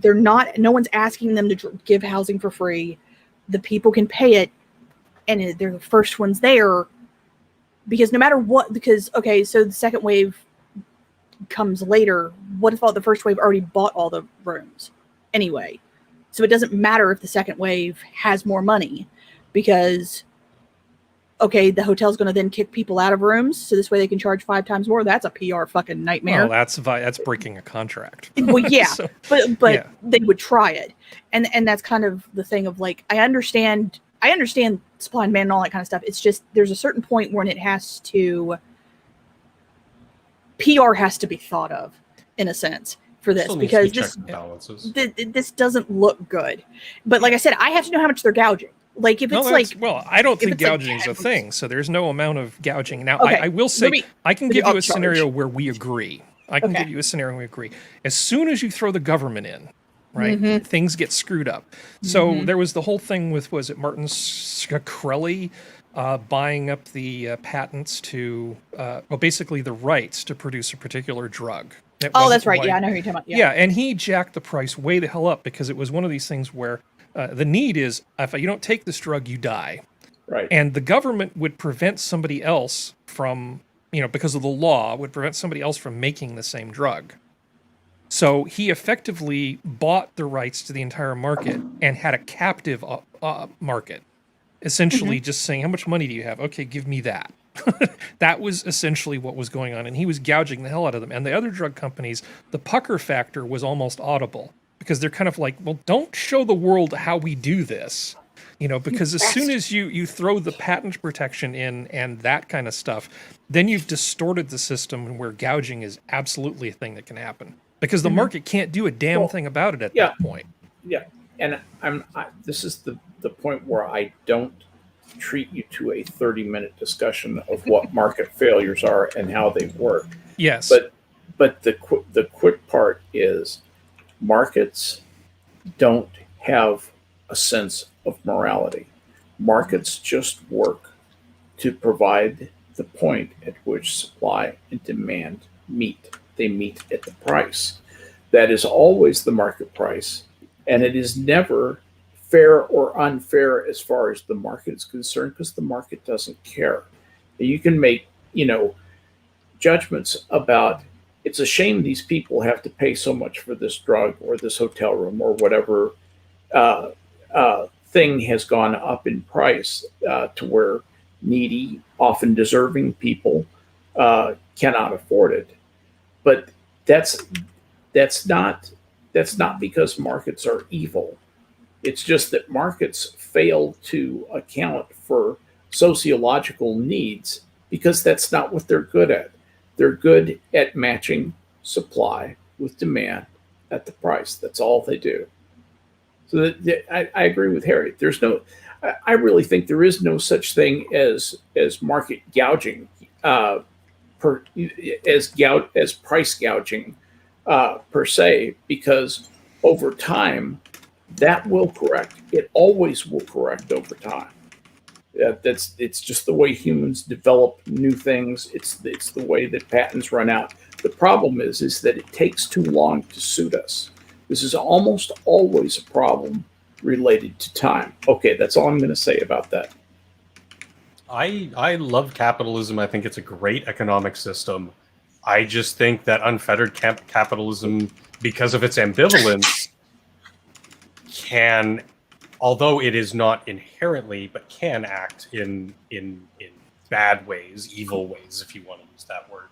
no one's asking them to give housing for free. The people can pay it, and they're the first ones there. Because no matter what, so the second wave comes later. What if the first wave already bought all the rooms anyway? So it doesn't matter if the second wave has more money, because the hotel's going to then kick people out of rooms, so this way they can charge 5 times more. That's a PR fucking nightmare. Well, that's breaking a contract. Well, yeah, but they would try it, and that's kind of the thing of like, I understand supply and demand and all that kind of stuff. It's just there's a certain point when PR has to be thought of in a sense for this, because this doesn't look good. But like I said, I have to know how much they're gouging. Like, if it's I don't think gouging is a thing, so there's no amount of gouging. Now, I will say, I can give you a scenario where we agree. Give you a scenario where we agree. As soon as you throw the government in, right, things get screwed up. So there was the whole thing with, was it Martin Shkreli buying up the patents to, basically the rights to produce a particular drug. That's right. Yeah, I know who you're talking about. Yeah, and he jacked the price way the hell up because it was one of these things where the need is, if you don't take this drug, you die. Right. And the government would prevent somebody else from, because of the law, would prevent somebody else from making the same drug. So he effectively bought the rights to the entire market and had a captive market, essentially just saying, how much money do you have? Okay, give me that. That was essentially what was going on. And he was gouging the hell out of them. And the other drug companies, the pucker factor was almost audible. Because they're kind of like, well, don't show the world how we do this. because as soon as you throw the patent protection in and that kind of stuff, then you've distorted the system where gouging is absolutely a thing that can happen because the market can't do a damn thing about it at that point. Yeah, and this is the point where I don't treat you to a 30-minute discussion of what market failures are and how they work. Yes, but the quick part is markets don't have a sense of morality. Markets just work to provide the point at which supply and demand meet. They meet at the price. That is always the market price, and it is never fair or unfair as far as the market is concerned because the market doesn't care. You can make, judgments about it's a shame these people have to pay so much for this drug or this hotel room or whatever thing has gone up in price to where needy, often deserving people cannot afford it. But that's not because markets are evil. It's just that markets fail to account for sociological needs because that's not what they're good at. They're good at matching supply with demand at the price. That's all they do. So I agree with Harry. I really think there is no such thing as market gouging, as price gouging per se, because over time that will correct. It always will correct over time. It's just the way humans develop new things. It's the way that patents run out. The problem is that it takes too long to suit us. This is almost always a problem related to time. Okay, that's all I'm going to say about that. I love capitalism. I think it's a great economic system. I just think that unfettered capitalism, because of its ambivalence, can, although it is not inherently, but can act in bad ways, evil ways, if you want to use that word.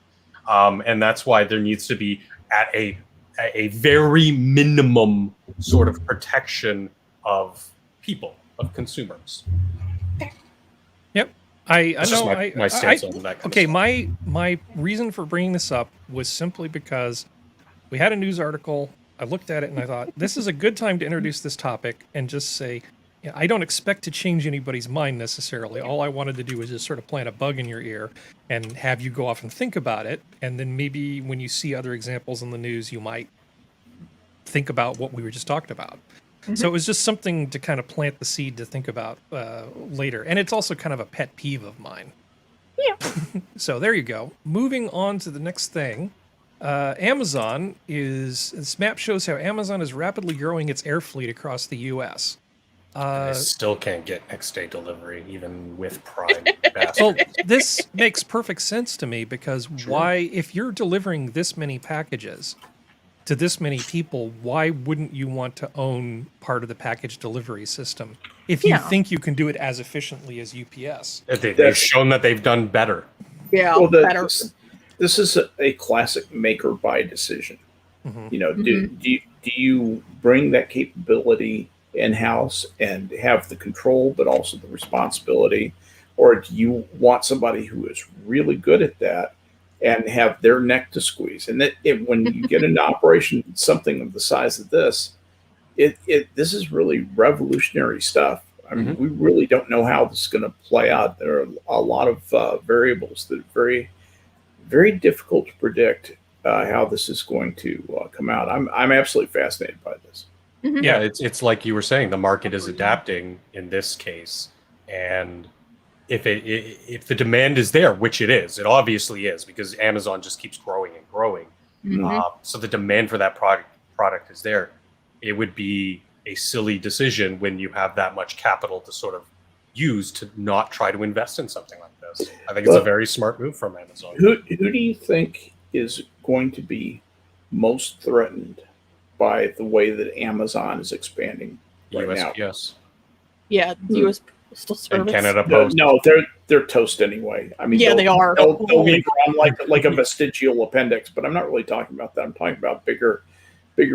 And that's why there needs to be at a very minimum sort of protection of people, of consumers. Yep. I know. My stance on that. Okay, my reason for bringing this up was simply because we had a news article. I looked at it and I thought, this is a good time to introduce this topic and just say, I don't expect to change anybody's mind necessarily. All I wanted to do was just sort of plant a bug in your ear and have you go off and think about it. And then maybe when you see other examples in the news, you might think about what we were just talking about. Mm-hmm. So it was just something to kind of plant the seed to think about later. And it's also kind of a pet peeve of mine. Yeah. So there you go. Moving on to the next thing. Amazon this map shows how Amazon is rapidly growing its air fleet across the U.S. They still can't get next day delivery, even with Prime. Well, this makes perfect sense to me because why, if you're delivering this many packages to this many people, why wouldn't you want to own part of the package delivery system if you think you can do it as efficiently as UPS? They've shown that they've done better. Yeah, well, better. This is a classic make or buy decision. Mm-hmm. Do you bring that capability in-house and have the control but also the responsibility, or do you want somebody who is really good at that and have their neck to squeeze? And when you get into operation something of the size of this, this is really revolutionary stuff. I mean, we really don't know how this is going to play out. There are a lot of variables that are very, very difficult to predict how this is going to come out. I'm absolutely fascinated by this. Mm-hmm. Yeah, it's like you were saying, the market is adapting in this case, and if the demand is there, which it is, it obviously is, because Amazon just keeps growing and growing. Mm-hmm. So the demand for that product is there. It would be a silly decision when you have that much capital to sort of use to not try to invest in something like this. I think it's a very smart move from Amazon. Who do you think is going to be most threatened by the way that Amazon is expanding right now? USPS. Yeah, US Postal Service. And Canada Post. No, they're toast anyway. I mean, they are. They'll be around like a vestigial appendix, but I'm not really talking about that. I'm talking about bigger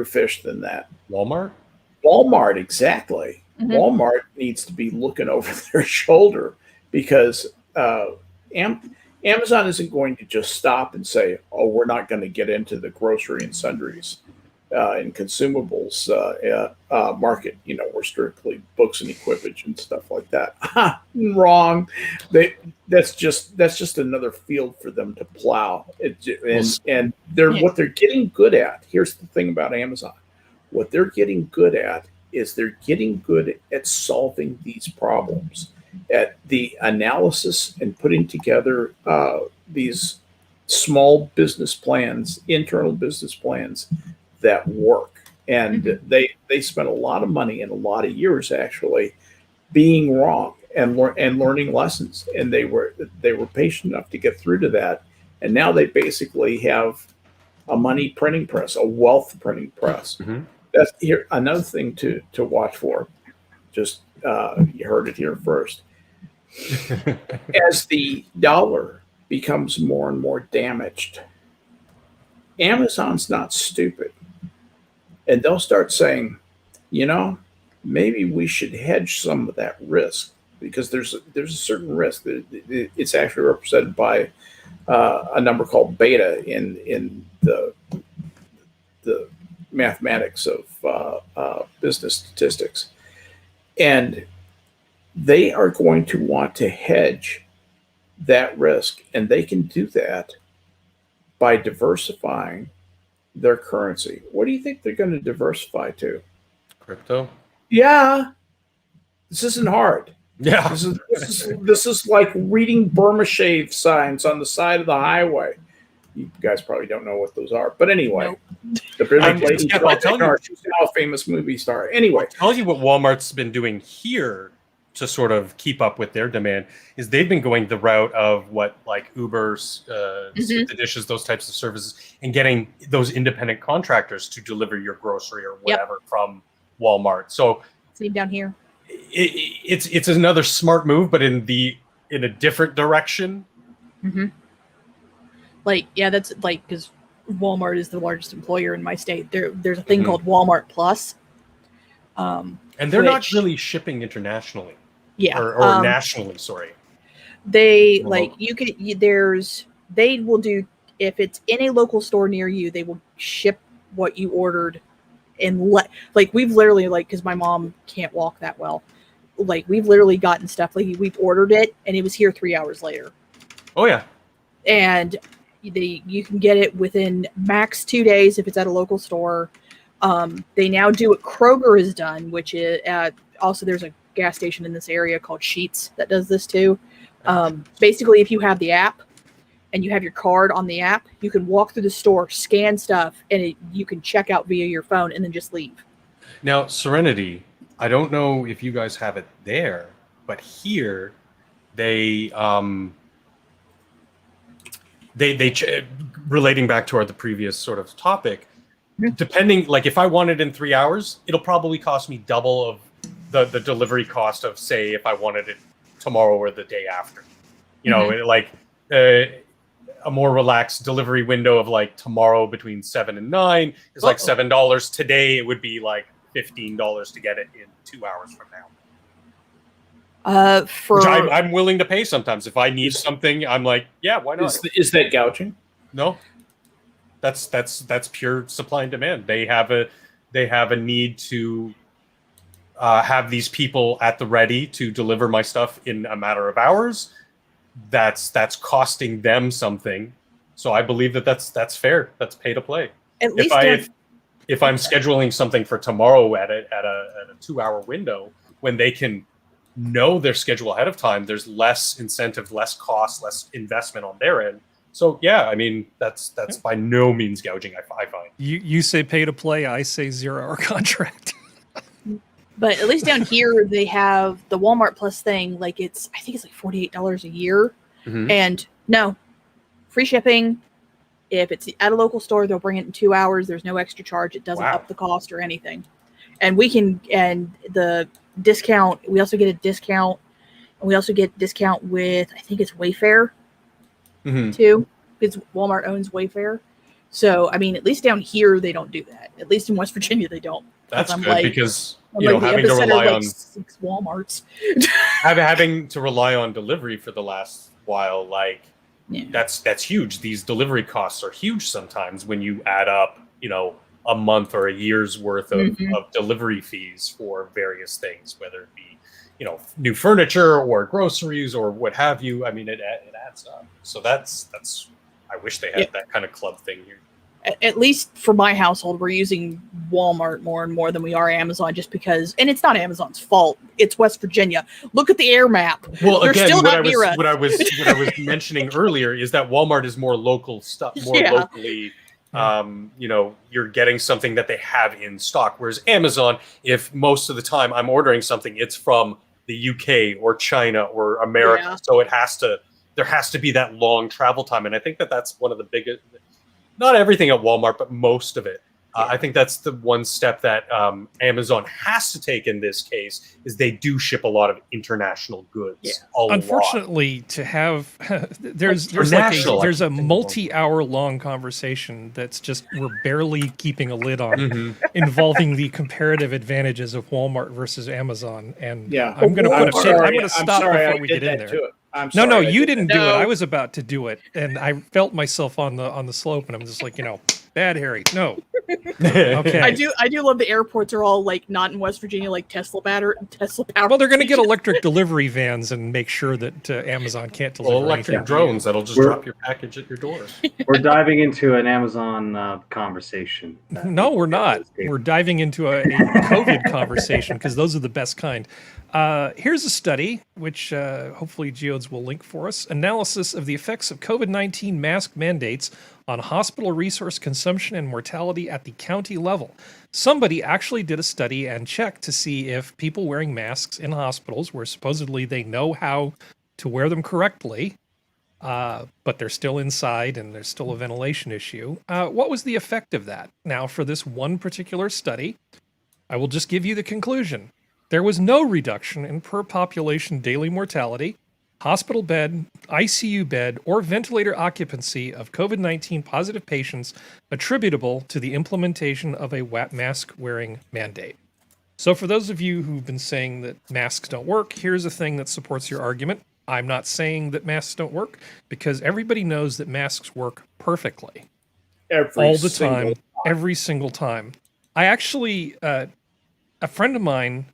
fish than that. Walmart, exactly. Walmart needs to be looking over their shoulder, because Amazon isn't going to just stop and say, "Oh, we're not going to get into the grocery and sundries and consumables market. You know, we're strictly books and equipage and stuff like that." Wrong. That's just another field for them to plow. And what they're getting good at. Here's the thing about Amazon: what they're getting good at is they're getting good at solving these problems, at the analysis and putting together these small business plans, internal business plans that work. And they spent a lot of money and a lot of years actually being wrong and learning lessons. And they were patient enough to get through to that. And now they basically have a money printing press, a wealth printing press. That's here another thing to watch for. Just you heard it here first. As the dollar becomes more and more damaged, Amazon's not stupid, and they'll start saying, you know, maybe we should hedge some of that risk, because there's a certain risk. It's actually represented by a number called beta in the mathematics of business statistics, and they are going to want to hedge that risk, and they can do that by diversifying their currency. What do you think they're going to diversify to? Crypto. Yeah, this isn't hard. Yeah, this is like reading Burma shave signs on the side of the highway. You guys probably don't know what those are, but anyway, the British lady, she's now a famous movie star. Anyway, I'll tell you what Walmart's been doing here to sort of keep up with their demand is they've been going the route of what like Uber's, Skip the Dishes, those types of services, and getting those independent contractors to deliver your grocery or whatever from Walmart. So same down here. It's another smart move, but in a different direction. Like, yeah, that's like, because Walmart is the largest employer in my state. There's a thing called Walmart Plus. And they're not really shipping internationally. Yeah. Or nationally, sorry. They like they will do, if it's in a local store near you, they will ship what you ordered, and like we've literally, like, because my mom can't walk that well, like we've literally gotten stuff, like we've ordered it and it was here 3 hours later. Oh yeah. And you can get it within max 2 days if it's at a local store. They now do what Kroger has done, which is also there's a gas station in this area called Sheetz that does this too. Basically, if you have the app and you have your card on the app, you can walk through the store, scan stuff, and you can check out via your phone and then just leave. Now, Serenity, I don't know if you guys have it there, but here they relating back to the previous sort of topic, depending, like if I want it in 3 hours, it'll probably cost me double of the delivery cost of, say, if I wanted it tomorrow or the day after. You know, like a more relaxed delivery window of like tomorrow between 7 and 9 is like $7. Today it would be like $15 to get it in 2 hours from now. Which I'm willing to pay sometimes. If I need something, I'm like, yeah, why not? Is that gouging? No, that's pure supply and demand. They have a need to have these people at the ready to deliver my stuff in a matter of hours. That's costing them something. So I believe that's fair. That's pay to play. At least if I'm scheduling something for tomorrow at a 2 hour window, when they can know their schedule ahead of time, there's less incentive, less cost, less investment on their end. So yeah, I mean that's by no means gouging. I find you say pay to play, I say 0 hour contract. But at least down here they have the Walmart Plus thing. Like I think it's like $48 a year, and no free shipping. If it's at a local store, they'll bring it in 2 hours. There's no extra charge. It doesn't up the cost or anything. And the discount, we also get a discount, and we also get discount with, I think it's Wayfair too, because Walmart owns Wayfair. So I mean, at least down here they don't do that. At least in West Virginia they don't. That's I'm good like, because I'm you know like the having to epicenter rely of, on 6 Walmarts. having to rely on delivery for the last while, like Yeah. that's huge. These delivery costs are huge sometimes when you add up, you know, a month or a year's worth of delivery fees for various things, whether it be, you know, new furniture or groceries or what have you. I mean, it adds up. So that's I wish they had that kind of club thing here. At least for my household, we're using Walmart more and more than we are Amazon, just because. And it's not Amazon's fault; it's West Virginia. Look at the air map. Well, They're again, still what not I was near what I us. was what I was mentioning earlier is that Walmart is more local stuff, more locally. You know, you're getting something that they have in stock. Whereas Amazon, if most of the time I'm ordering something, it's from the UK or China or America, so there has to be that long travel time, and I think that's one of the biggest. Not everything at Walmart, but most of it. I think that's the one step that Amazon has to take in this case is they do ship a lot of international goods. Yeah. Unfortunately, to have there's a multi-hour long conversation that's just we're barely keeping a lid on involving the comparative advantages of Walmart versus Amazon, and I'm going to stop before we get in there. No, you didn't do it. I was about to do it, and I felt myself on the slope, and I'm just like, bad Harry. No. Okay. I do love the airports are all like not in West Virginia, like Tesla power. Well, they're going to get electric delivery vans and make sure that Amazon can't deliver. Well, electric drones that'll just drop your package at your door. We're diving into an Amazon conversation. No, we're not. We're diving into a COVID conversation because those are the best kind. Here's a study, which hopefully Geodes will link for us. Analysis of the effects of COVID-19 mask mandates on hospital resource consumption and mortality at the county level. Somebody actually did a study and checked to see if people wearing masks in hospitals, where supposedly they know how to wear them correctly, but they're still inside and there's still a ventilation issue, what was the effect of that? Now, for this one particular study, I will just give you the conclusion. There was no reduction in per population daily mortality, hospital bed, ICU bed, or ventilator occupancy of COVID-19 positive patients attributable to the implementation of a mask wearing mandate. So for those of you who've been saying that masks don't work, here's a thing that supports your argument. I'm not saying that masks don't work because everybody knows that masks work perfectly. All the time, every single time. I actually, a friend of mine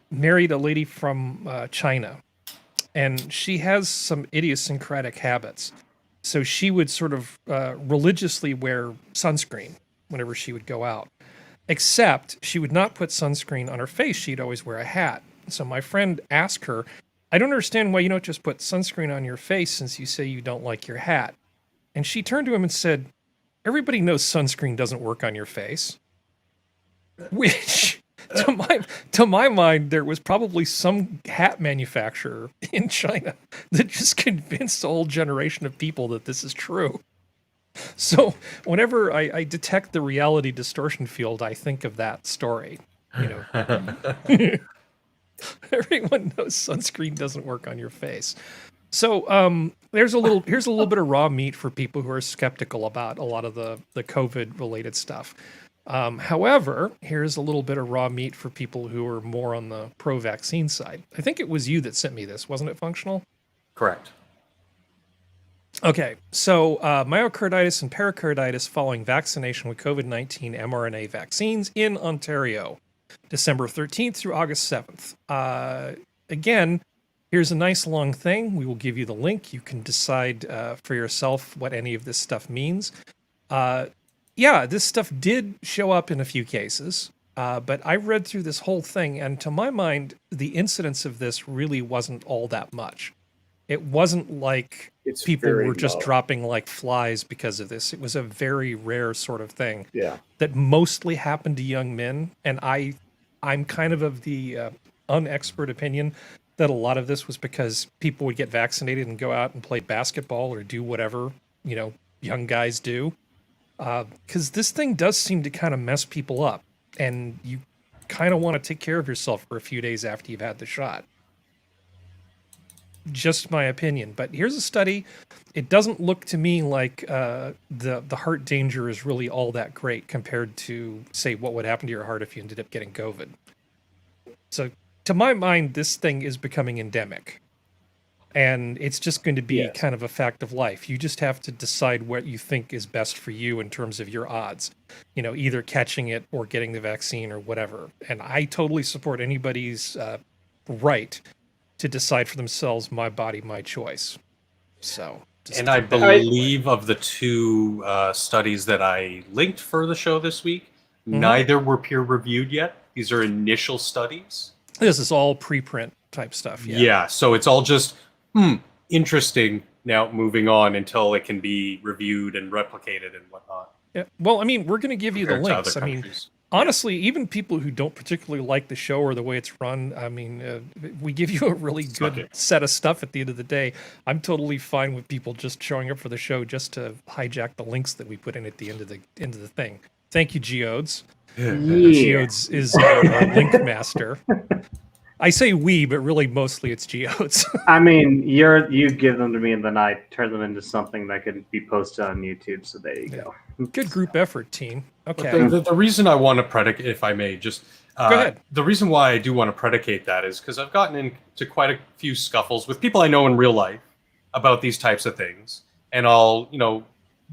married a lady from China, and she has some idiosyncratic habits. So she would sort of religiously wear sunscreen whenever she would go out, except she would not put sunscreen on her face. She'd always wear a hat. So my friend asked her, I don't understand why you don't just put sunscreen on your face since you say you don't like your hat. And she turned to him and said, everybody knows sunscreen doesn't work on your face. Which, to my mind, there was probably some hat manufacturer in China that just convinced a whole generation of people that this is true. So whenever I detect the reality distortion field, I think of that story. Everyone knows sunscreen doesn't work on your face. So here's a little bit of raw meat for people who are skeptical about a lot of the COVID related stuff. However, here's a little bit of raw meat for people who are more on the pro-vaccine side. I think it was you that sent me this, wasn't it, Functional? Correct. Okay, so myocarditis and pericarditis following vaccination with COVID-19 mRNA vaccines in Ontario, December 13th through August 7th. Again, here's a nice long thing. We will give you the link. You can decide for yourself what any of this stuff means. Yeah, this stuff did show up in a few cases, but I read through this whole thing, and to my mind, the incidence of this really wasn't all that much. It wasn't like people were just dropping like flies because of this. It was a very rare sort of thing that mostly happened to young men, and I'm kind of the unexpert opinion that a lot of this was because people would get vaccinated and go out and play basketball or do whatever, young guys do. Because this thing does seem to kind of mess people up, and you kind of want to take care of yourself for a few days after you've had the shot. just my opinion. But here's a study. It doesn't look to me like the heart danger is really all that great compared to, say, what would happen to your heart if you ended up getting COVID. So, to my mind, this thing is becoming endemic. And it's just going to be kind of a fact of life. You just have to decide what you think is best for you in terms of your odds. You know, either catching it or getting the vaccine or whatever. And I totally support anybody's right to decide for themselves, my body, my choice. So, and I believe of the two studies that I linked for the show this week, neither were peer-reviewed yet. These are initial studies. This is all preprint type stuff. Yeah, so it's all just, interesting. Now moving on until it can be reviewed and replicated and whatnot. Yeah. Well, I mean, we're going to give you the links. I mean, honestly, even people who don't particularly like the show or the way it's run, I mean, we give you a really good set of stuff at the end of the day. I'm totally fine with people just showing up for the show just to hijack the links that we put in at the end of the thing. Thank you, Geodes. Geodes is our link master. I say we, but really mostly it's Geodes. I mean, you give them to me and then I turn them into something that could be posted on YouTube. So there you go. Good group effort, team. Okay. But the reason I want to predicate, if I may, just go ahead. The reason why I do want to predicate that is because I've gotten into quite a few scuffles with people I know in real life about these types of things, and I'll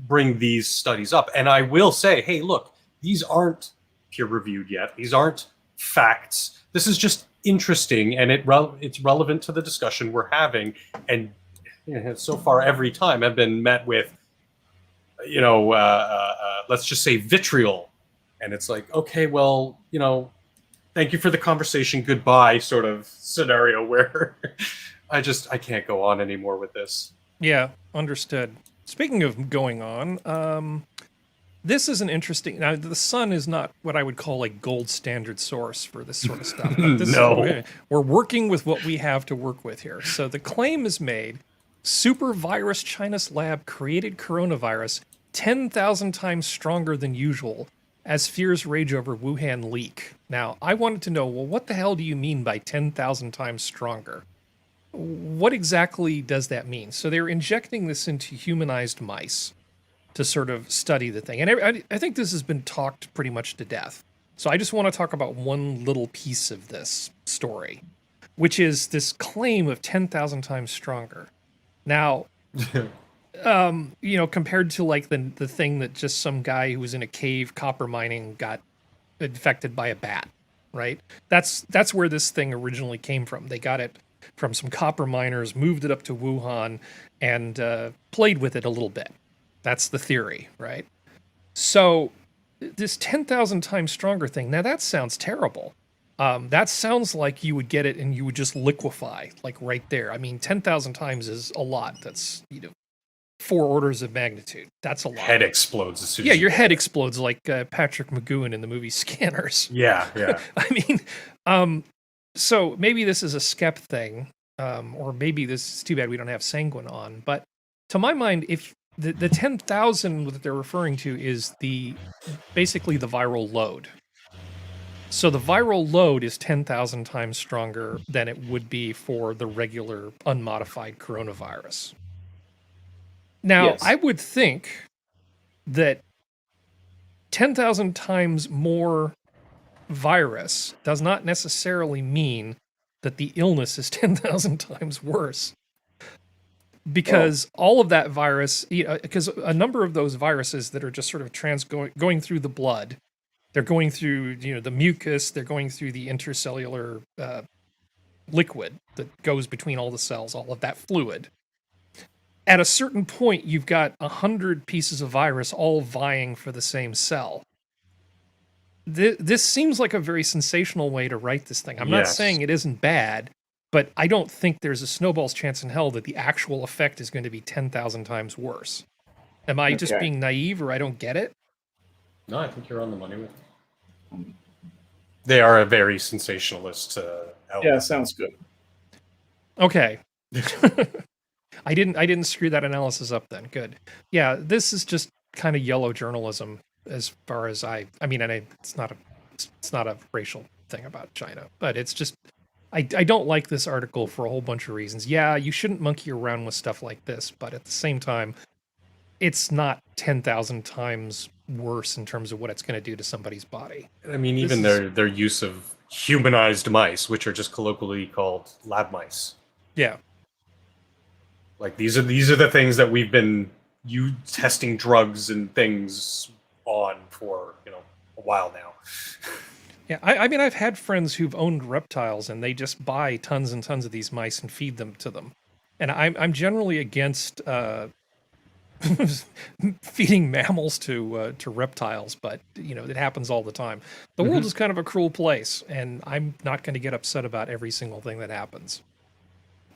bring these studies up, and I will say, hey, look, these aren't peer-reviewed yet. These aren't facts. This is just interesting, and it's relevant to the discussion we're having. And so far, every time I've been met with, let's just say vitriol, and it's like, okay, well, thank you for the conversation, goodbye, sort of scenario where I can't go on anymore with this. Yeah, understood. Speaking of going on, this is an interesting. Now, the Sun is not what I would call a gold standard source for this sort of stuff. But this we're working with what we have to work with here. So the claim is made: super virus China's lab created coronavirus 10,000 times stronger than usual, as fears rage over Wuhan leak. Now, I wanted to know, well, what the hell do you mean by 10,000 times stronger? What exactly does that mean? So they're injecting this into humanized mice to sort of study the thing. And I think this has been talked pretty much to death. So I just want to talk about one little piece of this story, which is this claim of 10,000 times stronger. Now, compared to like the thing that just some guy who was in a cave copper mining got infected by a bat, right? That's where this thing originally came from. They got it from some copper miners, moved it up to Wuhan, and played with it a little bit. That's the theory, right? So this 10,000 times stronger thing, now that sounds terrible. That sounds like you would get it and you would just liquefy, like right there. I mean, 10,000 times is a lot. That's, 4 orders of magnitude. That's a lot. Head explodes as soon as your head explodes like Patrick McGowan in the movie Scanners. Yeah. I mean, so maybe this is a Skep thing, or maybe this is too bad we don't have Sanguine on. But to my mind, if the 10,000 that they're referring to is basically the viral load. So the viral load is 10,000 times stronger than it would be for the regular unmodified coronavirus. Now, yes. I would think that 10,000 times more virus does not necessarily mean that the illness is 10,000 times worse. Because all of that virus, because a number of those viruses that are just sort of going through the blood, they're going through, the mucus, they're going through the intercellular liquid that goes between all the cells, all of that fluid. At a certain point, you've got 100 pieces of virus all vying for the same cell. This seems like a very sensational way to write this thing. I'm not saying it isn't bad, but I don't think there's a snowball's chance in hell that the actual effect is going to be 10,000 times worse. Am I just being naive, or I don't get it? No, I think you're on the money with it. They are a very sensationalist outlet. Yeah, sounds good. Okay. I didn't screw that analysis up then. Good. Yeah, this is just kind of yellow journalism as far as I mean, and it's not a racial thing about China, but it's just I don't like this article for a whole bunch of reasons. Yeah, you shouldn't monkey around with stuff like this, but at the same time, it's not 10,000 times worse in terms of what it's going to do to somebody's body. I mean, even their use of humanized mice, which are just colloquially called lab mice. Yeah. Like these are the things that we've been testing drugs and things on for a while now. Yeah, I mean, I've had friends who've owned reptiles, and they just buy tons and tons of these mice and feed them to them. And I'm generally against feeding mammals to reptiles, but it happens all the time. The world is kind of a cruel place, and I'm not going to get upset about every single thing that happens.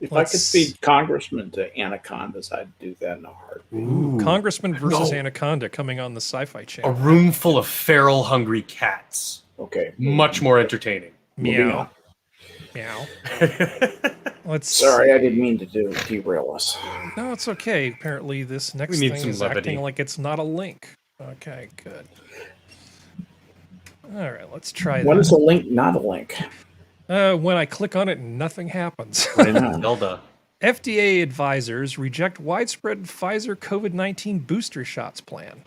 If I could feed congressmen to anacondas, I'd do that in a heartbeat. Ooh, Congressman versus Anaconda coming on the Sci-Fi Channel. A room full of feral, hungry cats. Okay. Much more entertaining. Meow. Meow. Sorry, I didn't mean to derail us. No, it's okay. Apparently, this next thing is acting like it's not a link. Okay, good. All right, let's try that. When is a link not a link? When I click on it, nothing happens. Zelda. FDA advisors reject widespread Pfizer COVID-19 booster shots plan.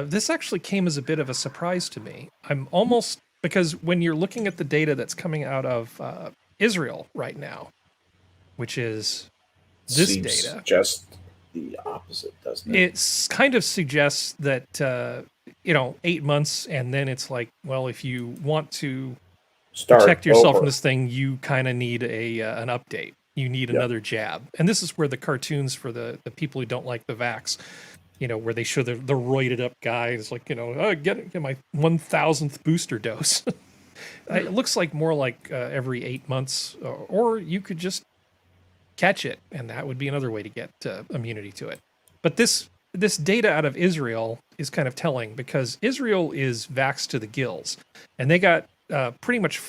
This actually came as a bit of a surprise to me. Because when you're looking at the data that's coming out of Israel right now, which is this Seems data. Just the opposite, doesn't it? It kind of suggests that, 8 months, and then it's like, well, if you want to protect yourself from this thing, you kind of need an update. You need another jab. And this is where the cartoons for the people who don't like the vax, where they show the roided up guy is like, get my 1,000th booster dose. It looks like more like every 8 months, or you could just catch it, and that would be another way to get immunity to it. But this data out of Israel is kind of telling, because Israel is vaxxed to the gills, and they got pretty much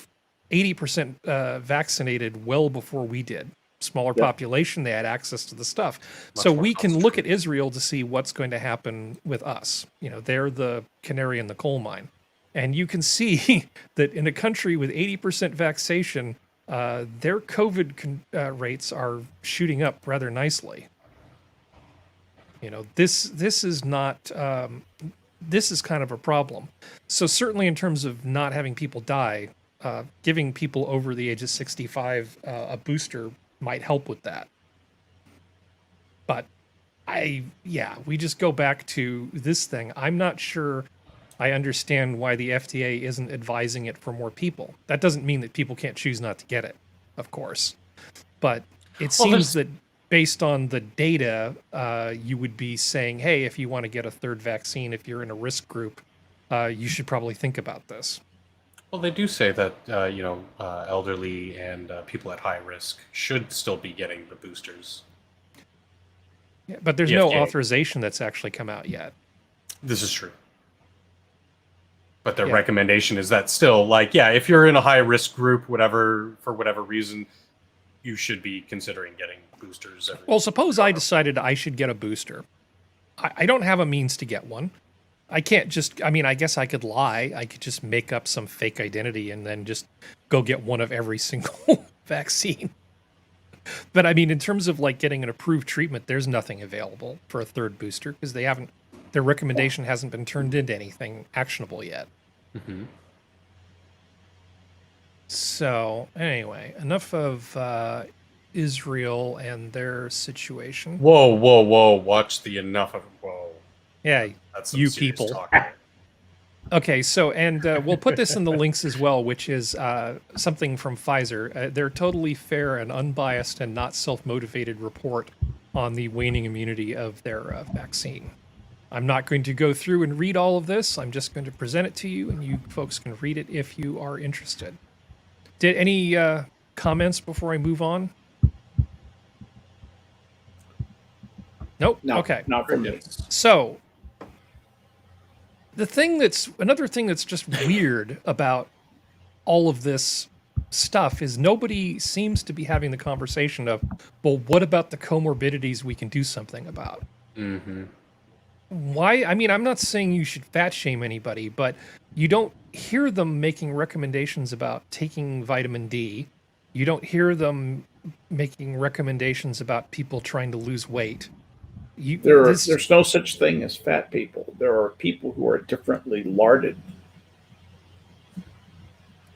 80% vaccinated well before we did. Smaller population, they had access to the stuff. So we can look at Israel to see what's going to happen with us. They're the canary in the coal mine. And you can see that in a country with 80% vaccination, their COVID rates are shooting up rather nicely. This is not... this is kind of a problem. So certainly in terms of not having people die, giving people over the age of 65 a booster might help with that. But we just go back to this thing. I'm not sure I understand why the FDA isn't advising it for more people. That doesn't mean that people can't choose not to get it, of course. But it seems that based on the data, you would be saying, hey, if you want to get a third vaccine, if you're in a risk group, you should probably think about this. Well, they do say that, elderly and people at high risk should still be getting the boosters. Yeah, but there's no authorization that's actually come out yet. This is true. But their recommendation is that still, if you're in a high risk group, for whatever reason, you should be considering getting boosters. Well, suppose I decided I should get a booster. I don't have a means to get one. I can't just, I guess I could lie. I could just make up some fake identity and then just go get one of every single vaccine. But in terms of getting an approved treatment, there's nothing available for a third booster because their recommendation hasn't been turned into anything actionable yet. Mm-hmm. So anyway, enough of Israel and their situation. Whoa. Watch the enough of, whoa. Yeah, that's you people. Okay, so, and we'll put this in the links as well, which is something from Pfizer. Their totally fair and unbiased and not self-motivated report on the waning immunity of their vaccine. I'm not going to go through and read all of this. I'm just going to present it to you, and you folks can read it if you are interested. Did any comments before I move on? Nope. No, okay. Not for me. So, another thing that's just weird about all of this stuff is nobody seems to be having the conversation of, well, what about the comorbidities we can do something about? Mm-hmm. Why? I'm not saying you should fat shame anybody, but you don't hear them making recommendations about taking vitamin D You don't hear them making recommendations about people trying to lose weight. There's no such thing as fat people. There are people who are differently larded.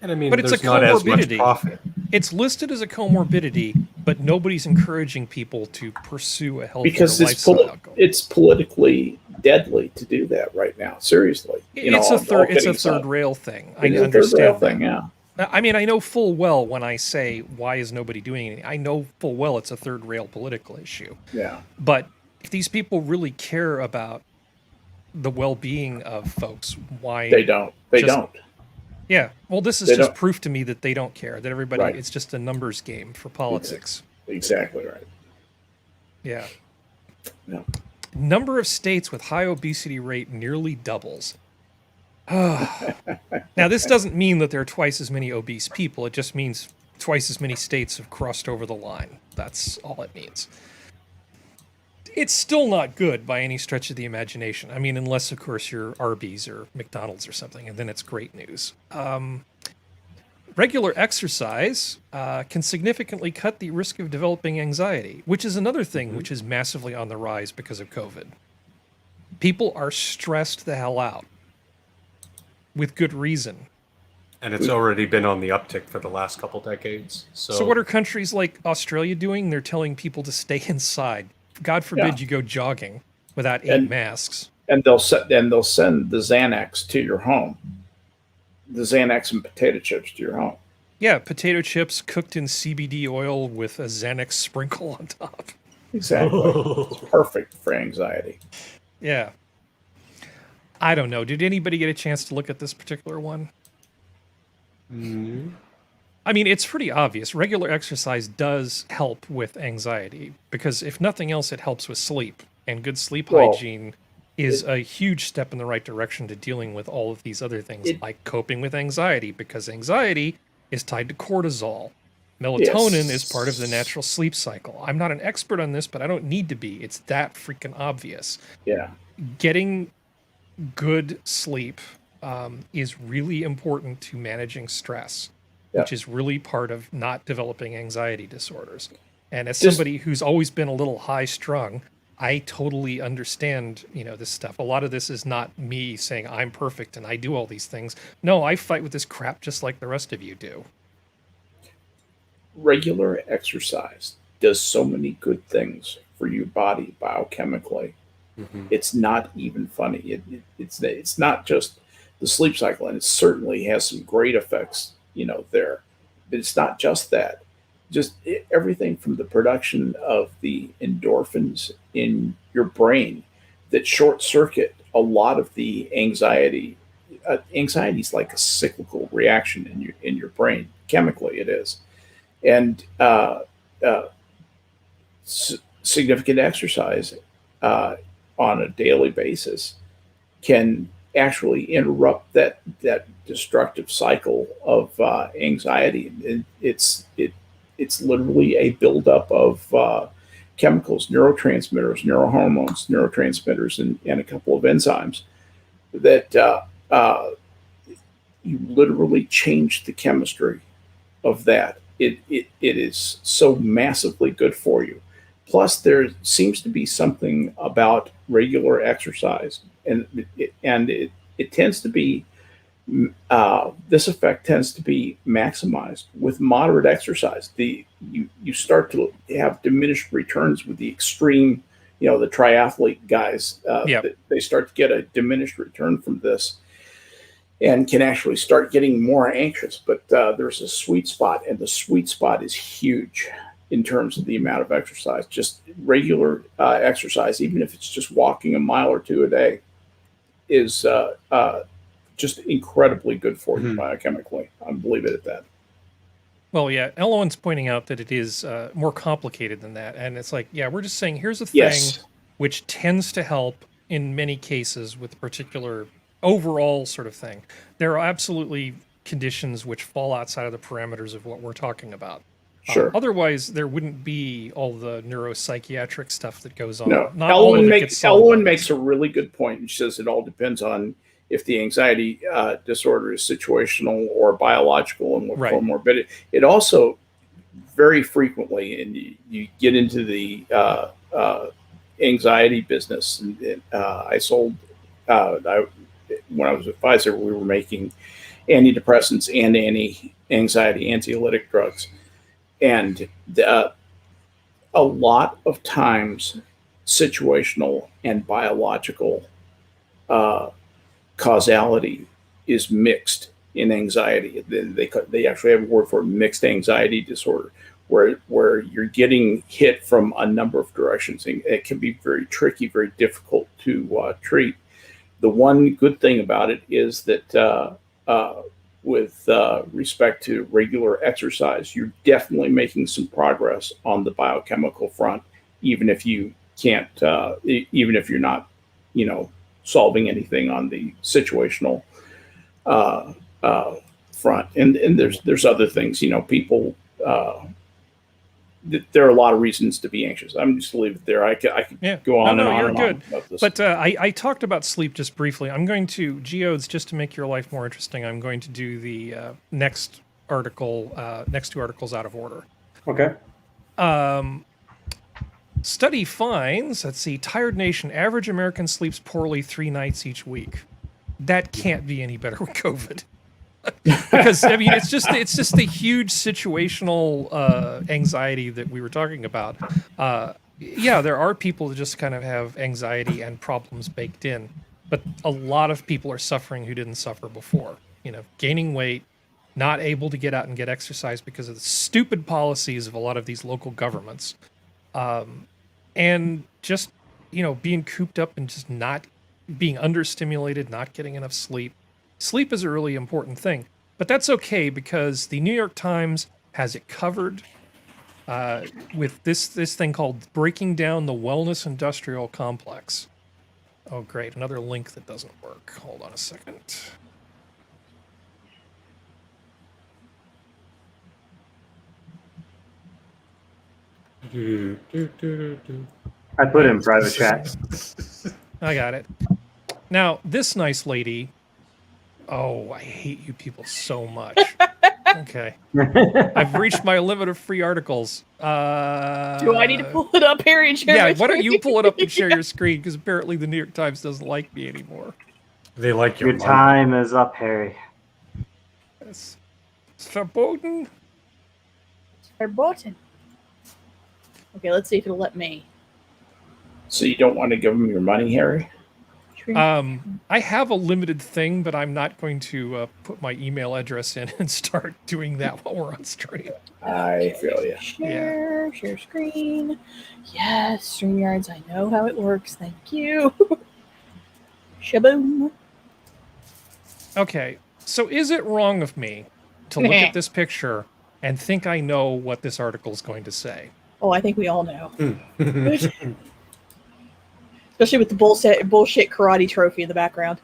And I mean, but it's there's a not as much comorbidity. profit. It's listed as a comorbidity, but nobody's encouraging people to pursue a healthier Because lifestyle. it's politically deadly to do that right now. Seriously, It's a third rail thing. I understand third rail that. thing, yeah. I mean, I know full well when I say, why is nobody doing anything? I know full well it's a third rail political issue. Yeah. But if these people really care about the well-being of folks, why... They don't. They don't. Yeah. Well, this is They just don't. proof to me that they don't care, that everybody... Right. It's just a numbers game for politics. Exactly right. Yeah. Yeah. Number of states with high obesity rate nearly doubles. Now, this doesn't mean that there are twice as many obese people. It just means twice as many states have crossed over the line. That's all it means. It's still not good by any stretch of the imagination. I mean, unless, of course, you're Arby's or McDonald's or something, and then it's great news. Regular exercise can significantly cut the risk of developing anxiety, which is another thing which is massively on the rise because of COVID. People are stressed the hell out, with good reason. And it's already been on the uptick for the last couple decades. So what are countries like Australia doing? They're telling people to stay inside. God forbid you go jogging without 8 masks. And they'll send the Xanax to your home. The Xanax and potato chips to your home. Yeah, potato chips cooked in CBD oil with a Xanax sprinkle on top. Exactly. It's perfect for anxiety. Yeah. I don't know. Did anybody get a chance to look at this particular one? I mean, it's pretty obvious. Regular exercise does help with anxiety because if nothing else, it helps with sleep. And good sleep hygiene is a huge step in the right direction to dealing with all of these other things like coping with anxiety, because anxiety is tied to cortisol. Melatonin is part of the natural sleep cycle. I'm not an expert on this, but I don't need to be. It's that freaking obvious. Yeah. Getting good sleep is really important to managing stress, which is really part of not developing anxiety disorders. And as somebody who's always been a little high strung, I totally understand, this stuff. A lot of this is not me saying I'm perfect and I do all these things. No, I fight with this crap just like the rest of you do. Regular exercise does so many good things for your body biochemically. It's not even funny. It's not just the sleep cycle, and it certainly has some great effects, there. But it's not just that. Just everything from the production of the endorphins in your brain that short circuit a lot of the anxiety. Anxiety is like a cyclical reaction in your brain. Chemically, it is. And significant exercise on a daily basis can actually interrupt that destructive cycle of anxiety. It's literally a buildup of chemicals, neurotransmitters, and a couple of enzymes that you literally change the chemistry of that. It is so massively good for you. Plus, there seems to be something about regular exercise, and it tends to be this effect tends to be maximized with moderate exercise. You start to have diminished returns with the extreme, the triathlete guys. They start to get a diminished return from this, and can actually start getting more anxious. But there's a sweet spot, and the sweet spot is huge in terms of the amount of exercise. Just regular exercise, even if it's just walking a mile or two a day, is just incredibly good for you biochemically. I believe it at that. Well, yeah, Ellen's pointing out that it is more complicated than that. And it's like, we're just saying here's a thing which tends to help in many cases with particular overall sort of thing. There are absolutely conditions which fall outside of the parameters of what we're talking about. Sure. Otherwise, there wouldn't be all the neuropsychiatric stuff that goes on. No, Not Ellen makes a really good point. She says it all depends on if the anxiety disorder is situational or biological and what comorbidity. It also very frequently, and you get into the anxiety business. And I sold, when I was at Pfizer, we were making antidepressants and anti-anxiety, anxiolytic drugs. And a lot of times, situational and biological causality is mixed in anxiety. They actually have a word for it, mixed anxiety disorder, where you're getting hit from a number of directions. And it can be very tricky, very difficult to treat. The one good thing about it is that with respect to regular exercise, you're definitely making some progress on the biochemical front, even if you can't, even if you're not, solving anything on the situational front. And there's other things, people. There are a lot of reasons to be anxious. I'm just leave it there. I could go on and on and on about this. But I talked about sleep just briefly. I'm going to, Geodes, just to make your life more interesting, I'm going to do the next article, next two articles out of order. Okay. Study finds, let's see, tired nation, average American sleeps poorly 3 nights each week. That can't be any better with COVID. Because it's just the huge situational anxiety that we were talking about. Yeah, there are people that just kind of have anxiety and problems baked in, but a lot of people are suffering who didn't suffer before. Gaining weight, not able to get out and get exercise because of the stupid policies of a lot of these local governments, and just being cooped up and just not being understimulated, not getting enough sleep. Sleep is a really important thing, but that's okay because the New York Times has it covered with this thing called Breaking Down the Wellness Industrial Complex. Oh, great. Another link that doesn't work. Hold on a second. I put it in private chat. I got it. Now, this nice lady... Oh, I hate you people so much. Okay. I've reached my limit of free articles. Do I need to pull it up, Harry, and share my why don't screen? you pull it up and share your screen? Because apparently the New York Times doesn't like me anymore. They like your Your time is up, Harry. It's verboten. Verboten. Okay, let's see if it'll let me. So you don't want to give them your money, Harry? I have a limited thing, but I'm not going to put my email address in and start doing that while we're on stream. I feel you. Share screen. Yes, StreamYards, I know how it works. Thank you. Shaboom. Okay, so is it wrong of me to look at this picture and think I know what this article is going to say? Oh, I think we all know. Especially with the bullshit karate trophy in the background.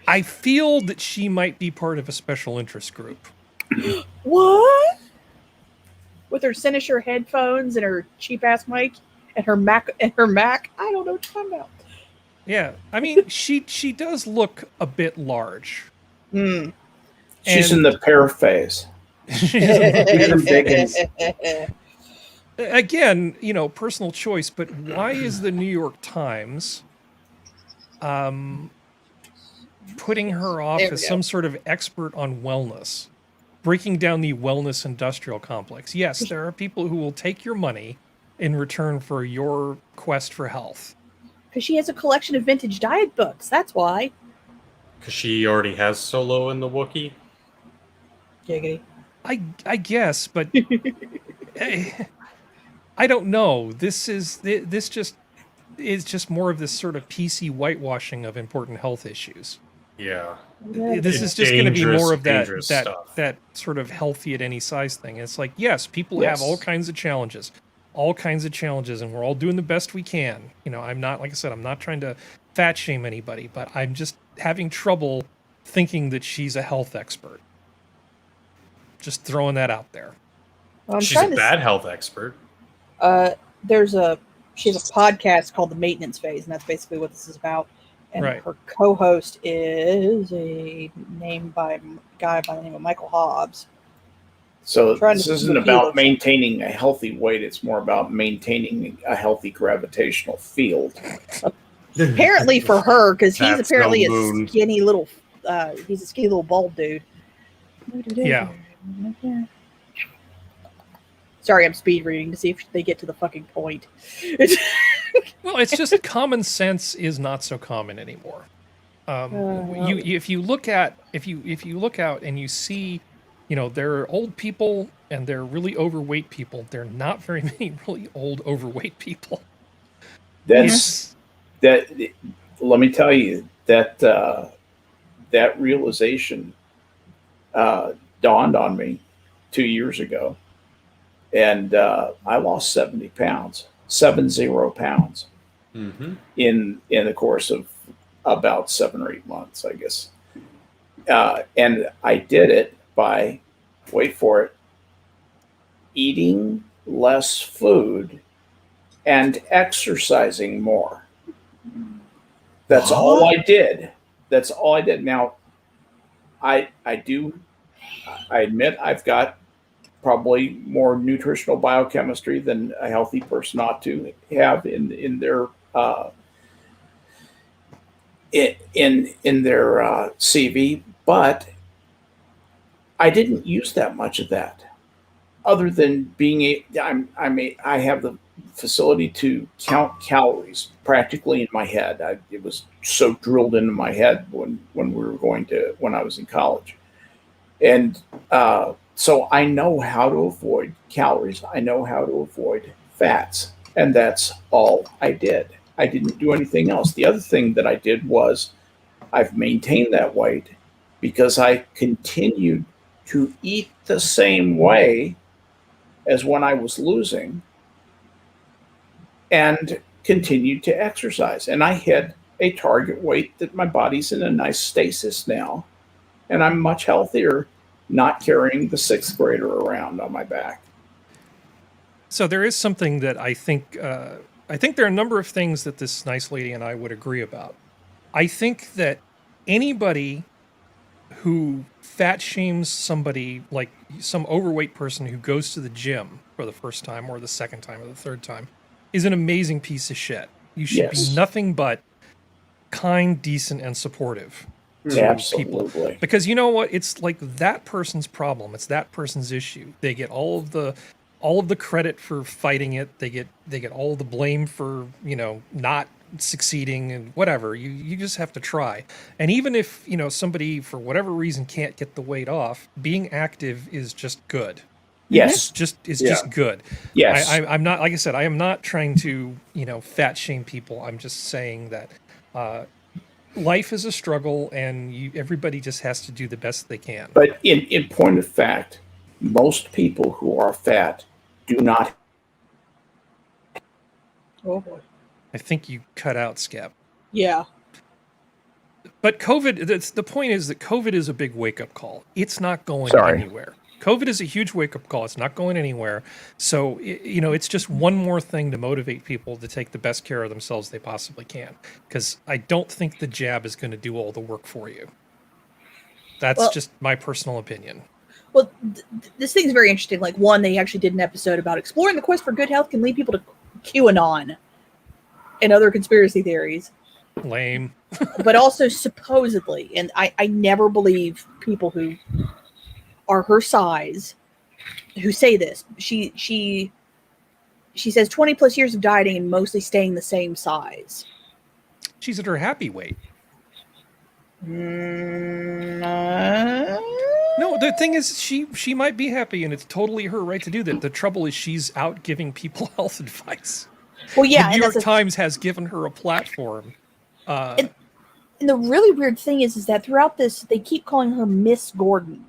I feel that she might be part of a special interest group. What? With her Senator headphones and her cheap ass mic and her Mac I don't know what you're talking about. Yeah, I mean, she does look a bit large. Mm. She's in the pear phase. Again, personal choice, but why is the New York Times putting her off as some sort of expert on wellness, breaking down the wellness industrial complex? Yes, there are people who will take your money in return for your quest for health. Because she has a collection of vintage diet books, that's why. Because she already has Solo in the Wookiee? Giggity. I guess, but... I don't know. This just is just more of this sort of PC whitewashing of important health issues. Yeah. This is just going to be more of that sort of healthy at any size thing. It's like, yes, people have all kinds of challenges, and we're all doing the best we can. I'm not, like I said, I'm not trying to fat shame anybody, but I'm just having trouble thinking that she's a health expert. Just throwing that out there. Well, she's a bad health expert. She has a podcast called The Maintenance Phase, and that's basically what this is about. And her co-host is a guy by the name of Michael Hobbs. So Trying this to isn't repeal about it. maintaining a healthy weight. It's more about maintaining a healthy gravitational field. Apparently for her, because he's That's apparently no a moon. skinny little, he's a skinny little bald dude. Yeah. Sorry, I'm speed reading to see if they get to the fucking point. Well, it's just common sense is not so common anymore. If you look out and you see, there are old people and there are really overweight people. There are not very many really old overweight people. That's that. Let me tell you that that realization dawned on me 2 years ago, and I lost 70 pounds, 70 pounds, in the course of about 7 or 8 months, I guess. And I did it by, wait for it, eating less food and exercising more. That's all I did. That's all I did. Now, I admit I've got probably more nutritional biochemistry than a healthy person ought to have in their CV, but I didn't use that much of that, other than being I have the facility to count calories practically in my head. It was so drilled into my head when I was in college, and so I know how to avoid calories. I know how to avoid fats, and that's all I did. I didn't do anything else. The other thing that I did was I've maintained that weight because I continued to eat the same way as when I was losing and continued to exercise. And I hit a target weight that my body's in a nice stasis now. And I'm much healthier not carrying the sixth grader around on my back. So there is something that I think there are a number of things that this nice lady and I would agree about. I think that anybody who fat shames somebody, like some overweight person who goes to the gym for the first time or the second time or the third time, is an amazing piece of shit. You should be nothing but kind, decent, and supportive to people. Because you know what? It's like that person's problem. It's that person's issue. They get all of the credit for fighting it. They get all the blame for, not succeeding and whatever. You just have to try. And even if, somebody for whatever reason can't get the weight off, being active is just good. Yes. It's just good. Yes. I'm not, like I said, I am not trying to, fat shame people. I'm just saying that life is a struggle and everybody just has to do the best they can. But in point of fact, most people who are fat do not. Oh boy. I think you cut out, Skep. Yeah. But COVID, the point is that COVID is a big wake-up call. It's not going anywhere. COVID is a huge wake-up call. It's not going anywhere. So, it's just one more thing to motivate people to take the best care of themselves they possibly can. Because I don't think the jab is going to do all the work for you. That's just my personal opinion. Well, this thing's very interesting. Like, one, they actually did an episode about exploring the quest for good health can lead people to QAnon and other conspiracy theories. Lame. But also supposedly, and I never believe people who are her size who say this. She says 20 plus years of dieting and mostly staying the same size. She's at her happy weight. No, the thing is, she might be happy, and it's totally her right to do that. The trouble is, she's out giving people health advice. Well, yeah, the New York Times has given her a platform. And the really weird thing is that throughout this, they keep calling her Miss Gordon.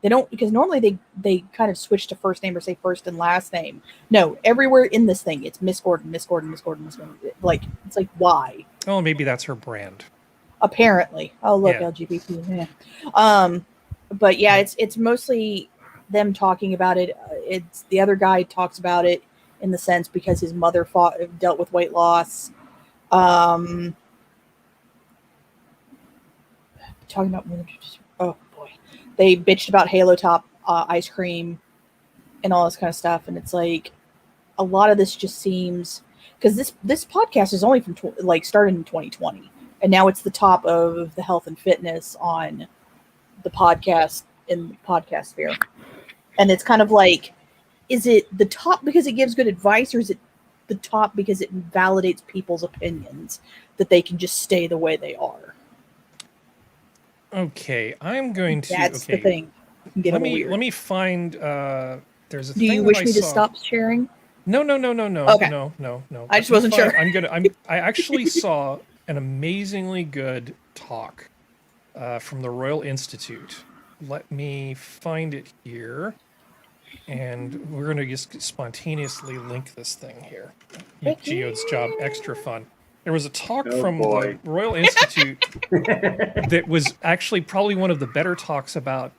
They don't, because normally they kind of switch to first name or say first and last name. No, everywhere in this thing, it's Miss Gordon, Miss Gordon, Miss Gordon, Miss Gordon. Like, it's like, why? Oh, maybe that's her brand. Apparently. Oh, look, LGBT. Yeah. But yeah, it's mostly them talking about it. It's the other guy talks about it in the sense because his mother dealt with weight loss. Talking about, oh boy, they bitched about Halo Top ice cream, and all this kind of stuff. And it's like a lot of this just seems, because this podcast is only from started in 2020, and now it's the top of the health and fitness on the podcast in the podcast sphere. And it's kind of like, is it the top because it gives good advice, or is it the top because it validates people's opinions that they can just stay the way they are? Okay, I'm going to. That's the thing. Let me find. There's a. Do you wish me to stop sharing? No. Okay. No. I just wasn't sure. I actually saw an amazingly good talk from the Royal Institute. Let me find it here. And we're going to just spontaneously link this thing here. Make Geode's job extra fun. There was a talk from the Royal Institute that was actually probably one of the better talks about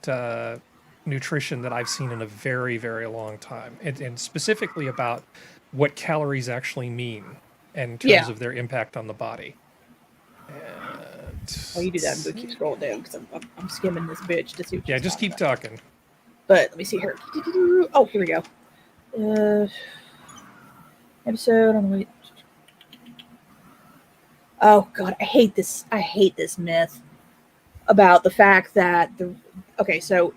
nutrition that I've seen in a very, very long time. And specifically about what calories actually mean in terms of their impact on the body. You do that and keep scrolling down because I'm skimming this bitch to see what just keep talking. But let me see here. Oh, here we go. Episode on the way. Oh God, I hate this. I hate this myth about the fact that so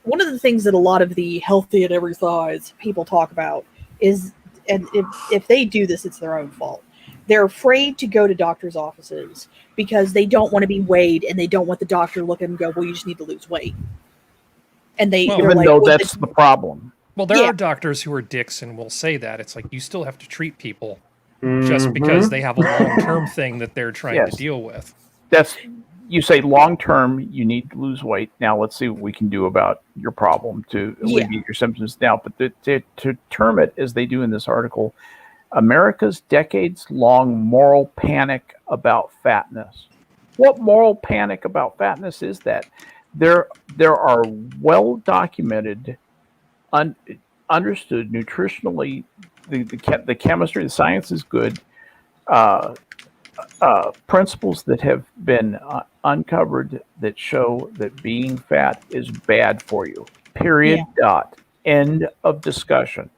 one of the things that a lot of the healthy at every size people talk about is, and if they do this, it's their own fault. They're afraid to go to doctors' offices because they don't want to be weighed, and they don't want the doctor to look at them and go, "Well, you just need to lose weight." And even though that's the problem. Well, there are doctors who are dicks and will say that. It's like you still have to treat people just because they have a long-term thing that they're trying to deal with. You say long-term, you need to lose weight. Now let's see what we can do about your problem to alleviate your symptoms now. But to term it, as they do in this article, America's decades-long moral panic about fatness. What moral panic about fatness is that? There are well-documented, understood nutritionally, the chemistry, the science is good, principles that have been uncovered that show that being fat is bad for you. Period. Dot. End of discussion.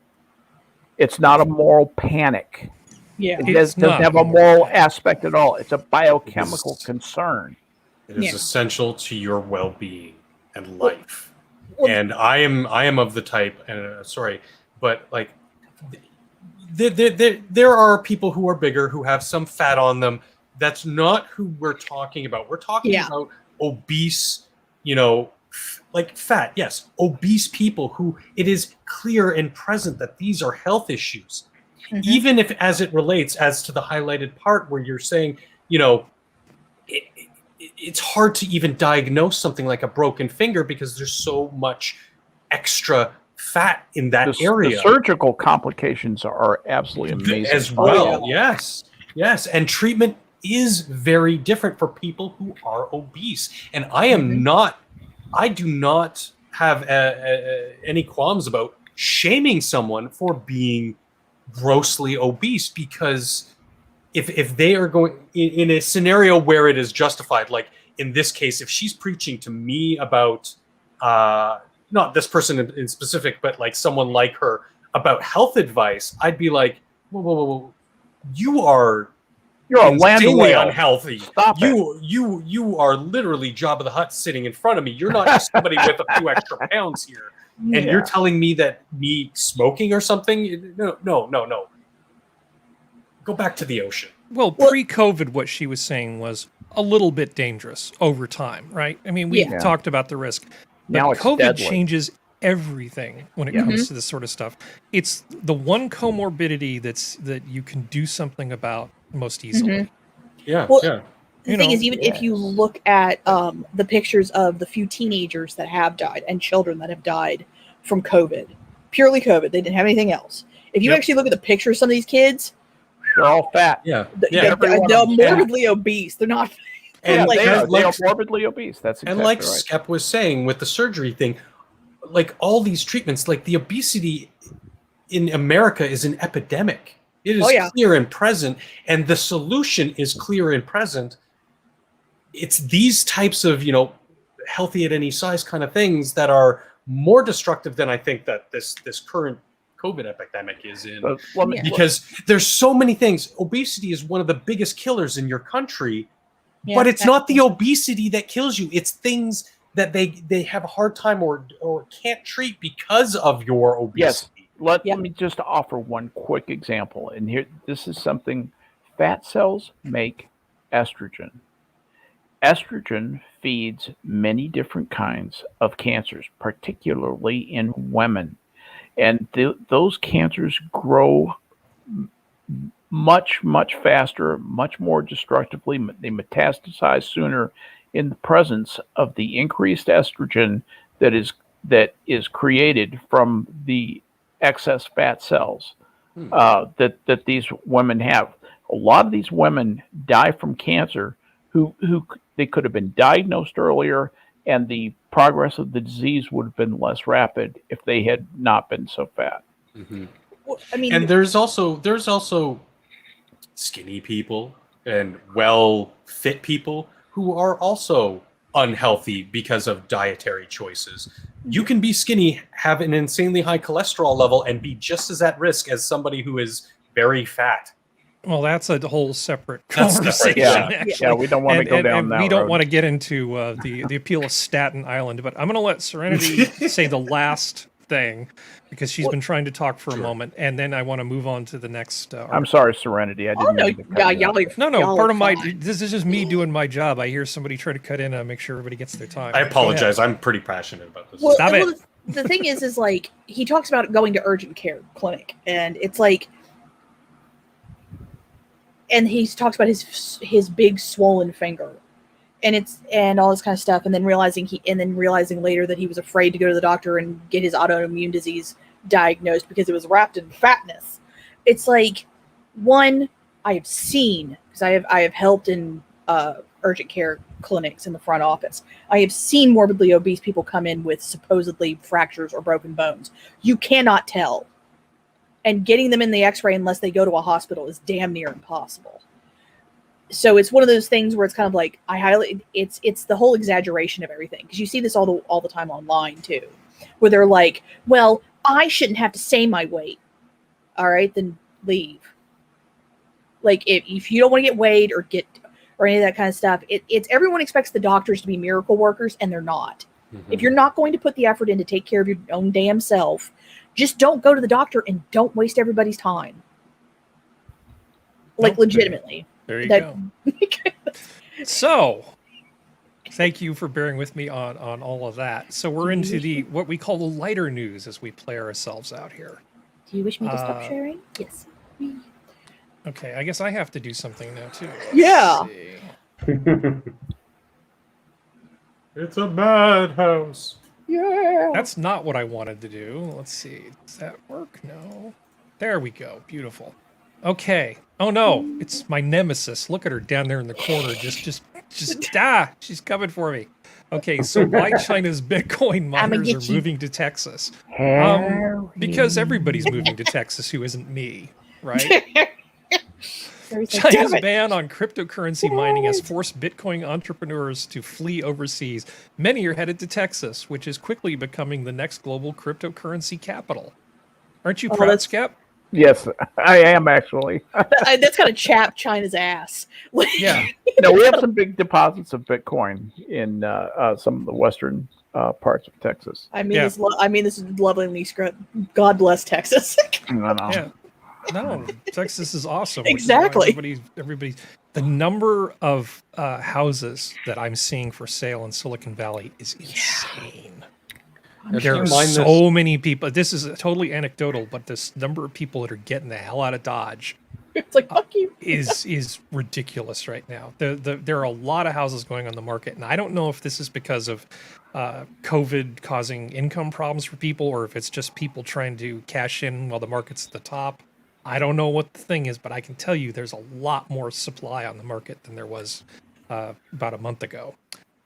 It's not a moral panic. Yeah. It doesn't have a moral aspect at all. It's a biochemical concern. It is essential to your well-being and life. And I am of the type, and but like there are people who are bigger who have some fat on them. That's not who we're talking about. We're talking about obese, like fat. Yes, obese people who it is clear and present that these are health issues. Mm-hmm. Even if, as it relates, as to the highlighted part where you're saying, it's hard to even diagnose something like a broken finger because there's so much extra fat in that area. The surgical complications are absolutely amazing as well. Yes. And treatment is very different for people who are obese. And I do not have any qualms about shaming someone for being grossly obese, because if they are going in a scenario where it is justified, like in this case, if she's preaching to me about not this person in specific, but like someone like her about health advice, I'd be like, whoa. You're insanely unhealthy. Stop you are literally Jabba the Hutt sitting in front of me. You're not just somebody with a few extra pounds here, and you're telling me that me smoking or something? No. Go back to the ocean. Well, pre-COVID, what she was saying was a little bit dangerous over time, right? I mean, we talked about the risk. But now it's COVID deadly. Changes everything when it comes to this sort of stuff. It's the one comorbidity that you can do something about most easily. The thing is, even if you look at the pictures of the few teenagers that have died and children that have died from COVID, purely COVID, they didn't have anything else. If you actually look at the pictures of some of these kids, they're all fat. They're morbidly obese. They're not. They are morbidly obese. That's exactly and like right. Skep was saying with the surgery thing, like all these treatments, like the obesity in America is an epidemic. It is clear and present, and the solution is clear and present. It's these types of, healthy at any size kind of things that are more destructive than I think that this current COVID epidemic is in. Because there's so many things. Obesity is one of the biggest killers in your country, but it's not the obesity that kills you. It's things that they have a hard time or can't treat because of your obesity. Yes. Let me just offer one quick example. And here, this is something. Fat cells make estrogen. Estrogen feeds many different kinds of cancers, particularly in women. And those cancers grow much, much faster, much more destructively. They metastasize sooner in the presence of the increased estrogen that is created from the excess fat cells that these women have. A lot of these women die from cancer who they could have been diagnosed earlier, and the progress of the disease would have been less rapid if they had not been so fat. Mm-hmm. Well, I mean, and there's also skinny people and well-fit people who are also unhealthy because of dietary choices. You can be skinny, have an insanely high cholesterol level, and be just as at risk as somebody who is very fat. Well, that's a whole separate conversation. Yeah, we don't want to go down that road. We don't want to get into the appeal of Staten Island, but I'm going to let Serenity say the last thing because she's been trying to talk for a moment, and then I want to move on to the next. I'm sorry, Serenity. I didn't. No. Part of this is just me doing my job. I hear somebody try to cut in and make sure everybody gets their time. I apologize. I'm pretty passionate about this. Stop it. The thing is like he talks about going to urgent care clinic, and it's like. And he talks about his big swollen finger, and all this kind of stuff, and then realizing later that he was afraid to go to the doctor and get his autoimmune disease diagnosed because it was wrapped in fatness. It's like, one, I have seen, because I have helped in urgent care clinics in the front office. I have seen morbidly obese people come in with supposedly fractures or broken bones. You cannot tell. And getting them in the x-ray unless they go to a hospital is damn near impossible. So it's one of those things where it's kind of like, it's the whole exaggeration of everything. Because you see this all the time online too. Where they're like, well, I shouldn't have to say my weight. All right, then leave. Like if you don't want to get weighed or any of that kind of stuff, it's everyone expects the doctors to be miracle workers, and they're not. Mm-hmm. If you're not going to put the effort in to take care of your own damn self, just don't go to the doctor and don't waste everybody's time. Like, legitimately. There you go. So, thank you for bearing with me on all of that. So we're into what we call the lighter news as we play ourselves out here. Do you wish me to stop sharing? Yes. Okay, I guess I have to do something now too. Yeah. It's a madhouse. Yeah. That's not what I wanted to do. Let's see. Does that work? No. There we go. Beautiful. Okay. Oh no, it's my nemesis. Look at her down there in the corner. Just she's coming for me. Okay, so why China's Bitcoin miners are moving to Texas? Because everybody's moving to Texas who isn't me, right? China's ban on cryptocurrency mining has forced Bitcoin entrepreneurs to flee overseas. Many are headed to Texas, which is quickly becoming the next global cryptocurrency capital. Aren't you proud, Skep? Yes, I am actually. That's kind of chapped China's ass. Yeah. No, we have some big deposits of Bitcoin in some of the western parts of Texas. I mean, this is lovely. God bless Texas. Yeah. No, Texas is awesome. Exactly. Everybody. The number of houses that I'm seeing for sale in Silicon Valley is insane. There are so many people. This is totally anecdotal, but this number of people that are getting the hell out of Dodge, it's like fuck you, is ridiculous right now. There are a lot of houses going on the market, and I don't know if this is because of COVID causing income problems for people, or if it's just people trying to cash in while the market's at the top. I don't know what the thing is, but I can tell you there's a lot more supply on the market than there was about a month ago.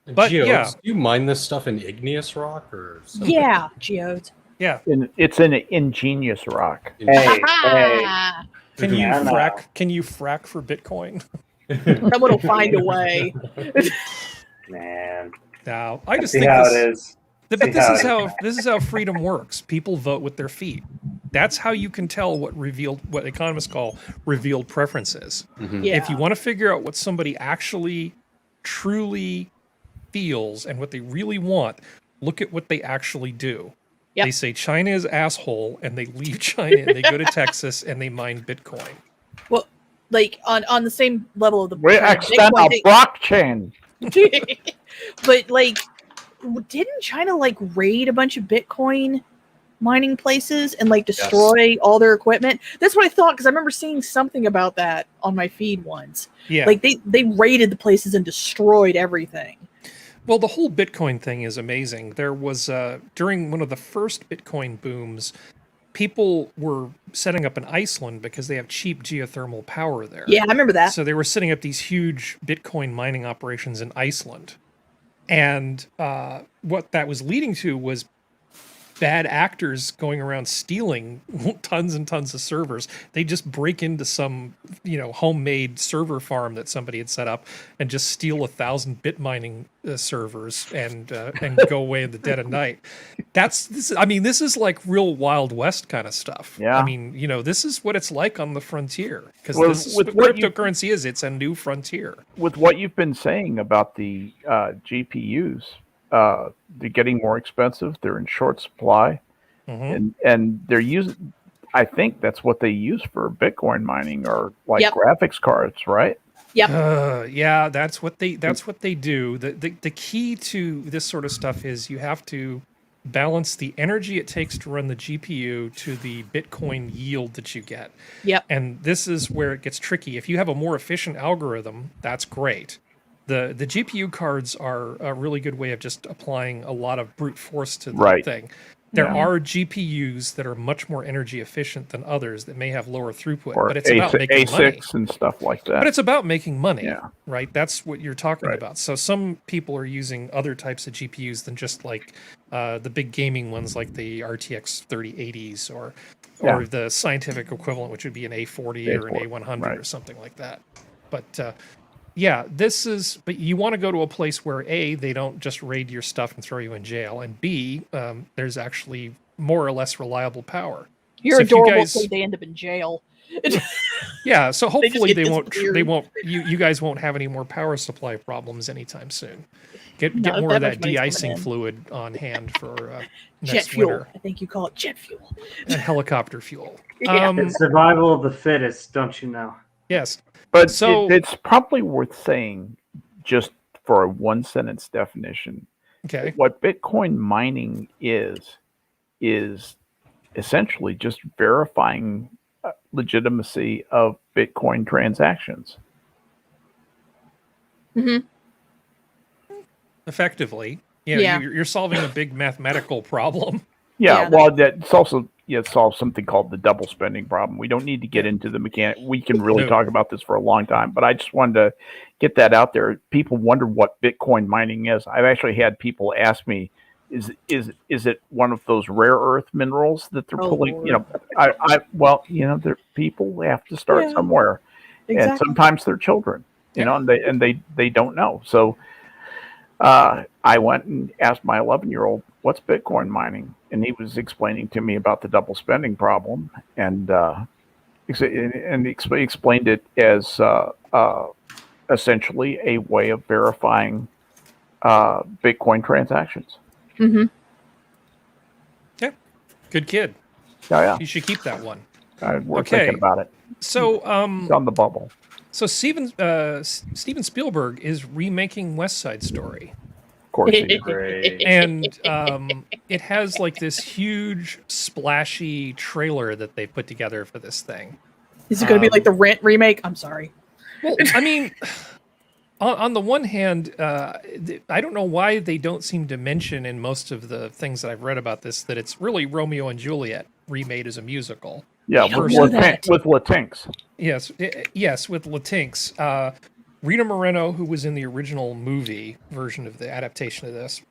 But Geodes, do you mine this stuff in igneous rock or something? Yeah, Geodes. Yeah. It's an ingenious rock. Hey. Can you frack for Bitcoin? Someone will find a way. Man. Now, I just see think how it is. But this is how freedom works. People vote with their feet. That's how you can tell what economists call revealed preferences. Yeah. If you want to figure out what somebody actually truly feels and what they really want, look at what they actually do. Yep. They say China is asshole, and they leave China and they go to Texas and they mine Bitcoin. Well, like on the same level of the We extend a blockchain. But like, didn't China like raid a bunch of Bitcoin mining places and like destroy all their equipment? That's what I thought, because I remember seeing something about that on my feed once. Yeah. Like they raided the places and destroyed everything. Well, the whole Bitcoin thing is amazing. There was, during one of the first Bitcoin booms, people were setting up in Iceland because they have cheap geothermal power there. Yeah, I remember that. So they were setting up these huge Bitcoin mining operations in Iceland. And what that was leading to was bad actors going around stealing tons and tons of servers. They just break into some, homemade server farm that somebody had set up and just steal 1,000 bit mining servers and go away in the dead of night. This is like real Wild West kind of stuff. Yeah. I mean, this is what it's like on the frontier, because Well, this is with what what cryptocurrency is. It's a new frontier. With what you've been saying about the GPUs, they're getting more expensive. They're in short supply, and they're using. I think that's what they use for Bitcoin mining, or like graphics cards, right? Yep. Yeah, that's what they do. The key to this sort of stuff is you have to balance the energy it takes to run the GPU to the Bitcoin yield that you get. Yep. And this is where it gets tricky. If you have a more efficient algorithm, that's great. The GPU cards are a really good way of just applying a lot of brute force to the thing. There are GPUs that are much more energy efficient than others that may have lower throughput, Or but it's about making A6 money. and stuff like that. But it's about making money, Yeah. right? That's what you're talking Right. about. So some people are using other types of GPUs than just like the big gaming ones, like the RTX 3080s or the scientific equivalent, which would be an A40 or an A100 or something like that. But but you want to go to a place where A, they don't just raid your stuff and throw you in jail, and B, there's actually more or less reliable power. You're So if you adorable guys- until they end up in jail. Yeah, so hopefully get disappeared. you guys won't have any more power supply problems anytime soon. Get Not more if of that that much money's coming de-icing in. fluid on hand for Jet next fuel. winter. I think you call it jet fuel. And helicopter fuel. Yeah. It's survival of the fittest, don't you know? Yes. But So- it's probably worth saying, just for a one sentence definition, Okay. what Bitcoin mining is essentially just verifying legitimacy of Bitcoin transactions. Mm-hmm. Effectively. Yeah. You're solving a big mathematical problem. Yeah, Yeah, well, that's also it solves something called the double spending problem. We don't need to get into the mechanic. We can really talk about this for a long time, but I just wanted to get that out there. People wonder what Bitcoin mining is. I've actually had people ask me, "Is it one of those rare earth minerals that they're pulling?" Lord. You know, people have to start somewhere, and Exactly. sometimes they're children, you know, and they don't know. So I went and asked my 11-year-old, "What's Bitcoin mining?" And he was explaining to me about the double spending problem, and explained it as essentially a way of verifying Bitcoin transactions. Mm-hmm. Yeah. Good kid. Yeah. You should keep that one. We're Okay. thinking about it. So It's on the bubble. So Steven Spielberg is remaking West Side Story. Of course he is. Great. And it has like this huge splashy trailer that they put together for this thing. Is it going to be like the Rent remake? I'm sorry. Well, I mean, on the one hand, I don't know why they don't seem to mention in most of the things that I've read about this that it's really Romeo and Juliet remade as a musical. Yeah, don't with know that. Latinx. Yes, with Latinx. Rita Moreno, who was in the original movie version of the adaptation of this,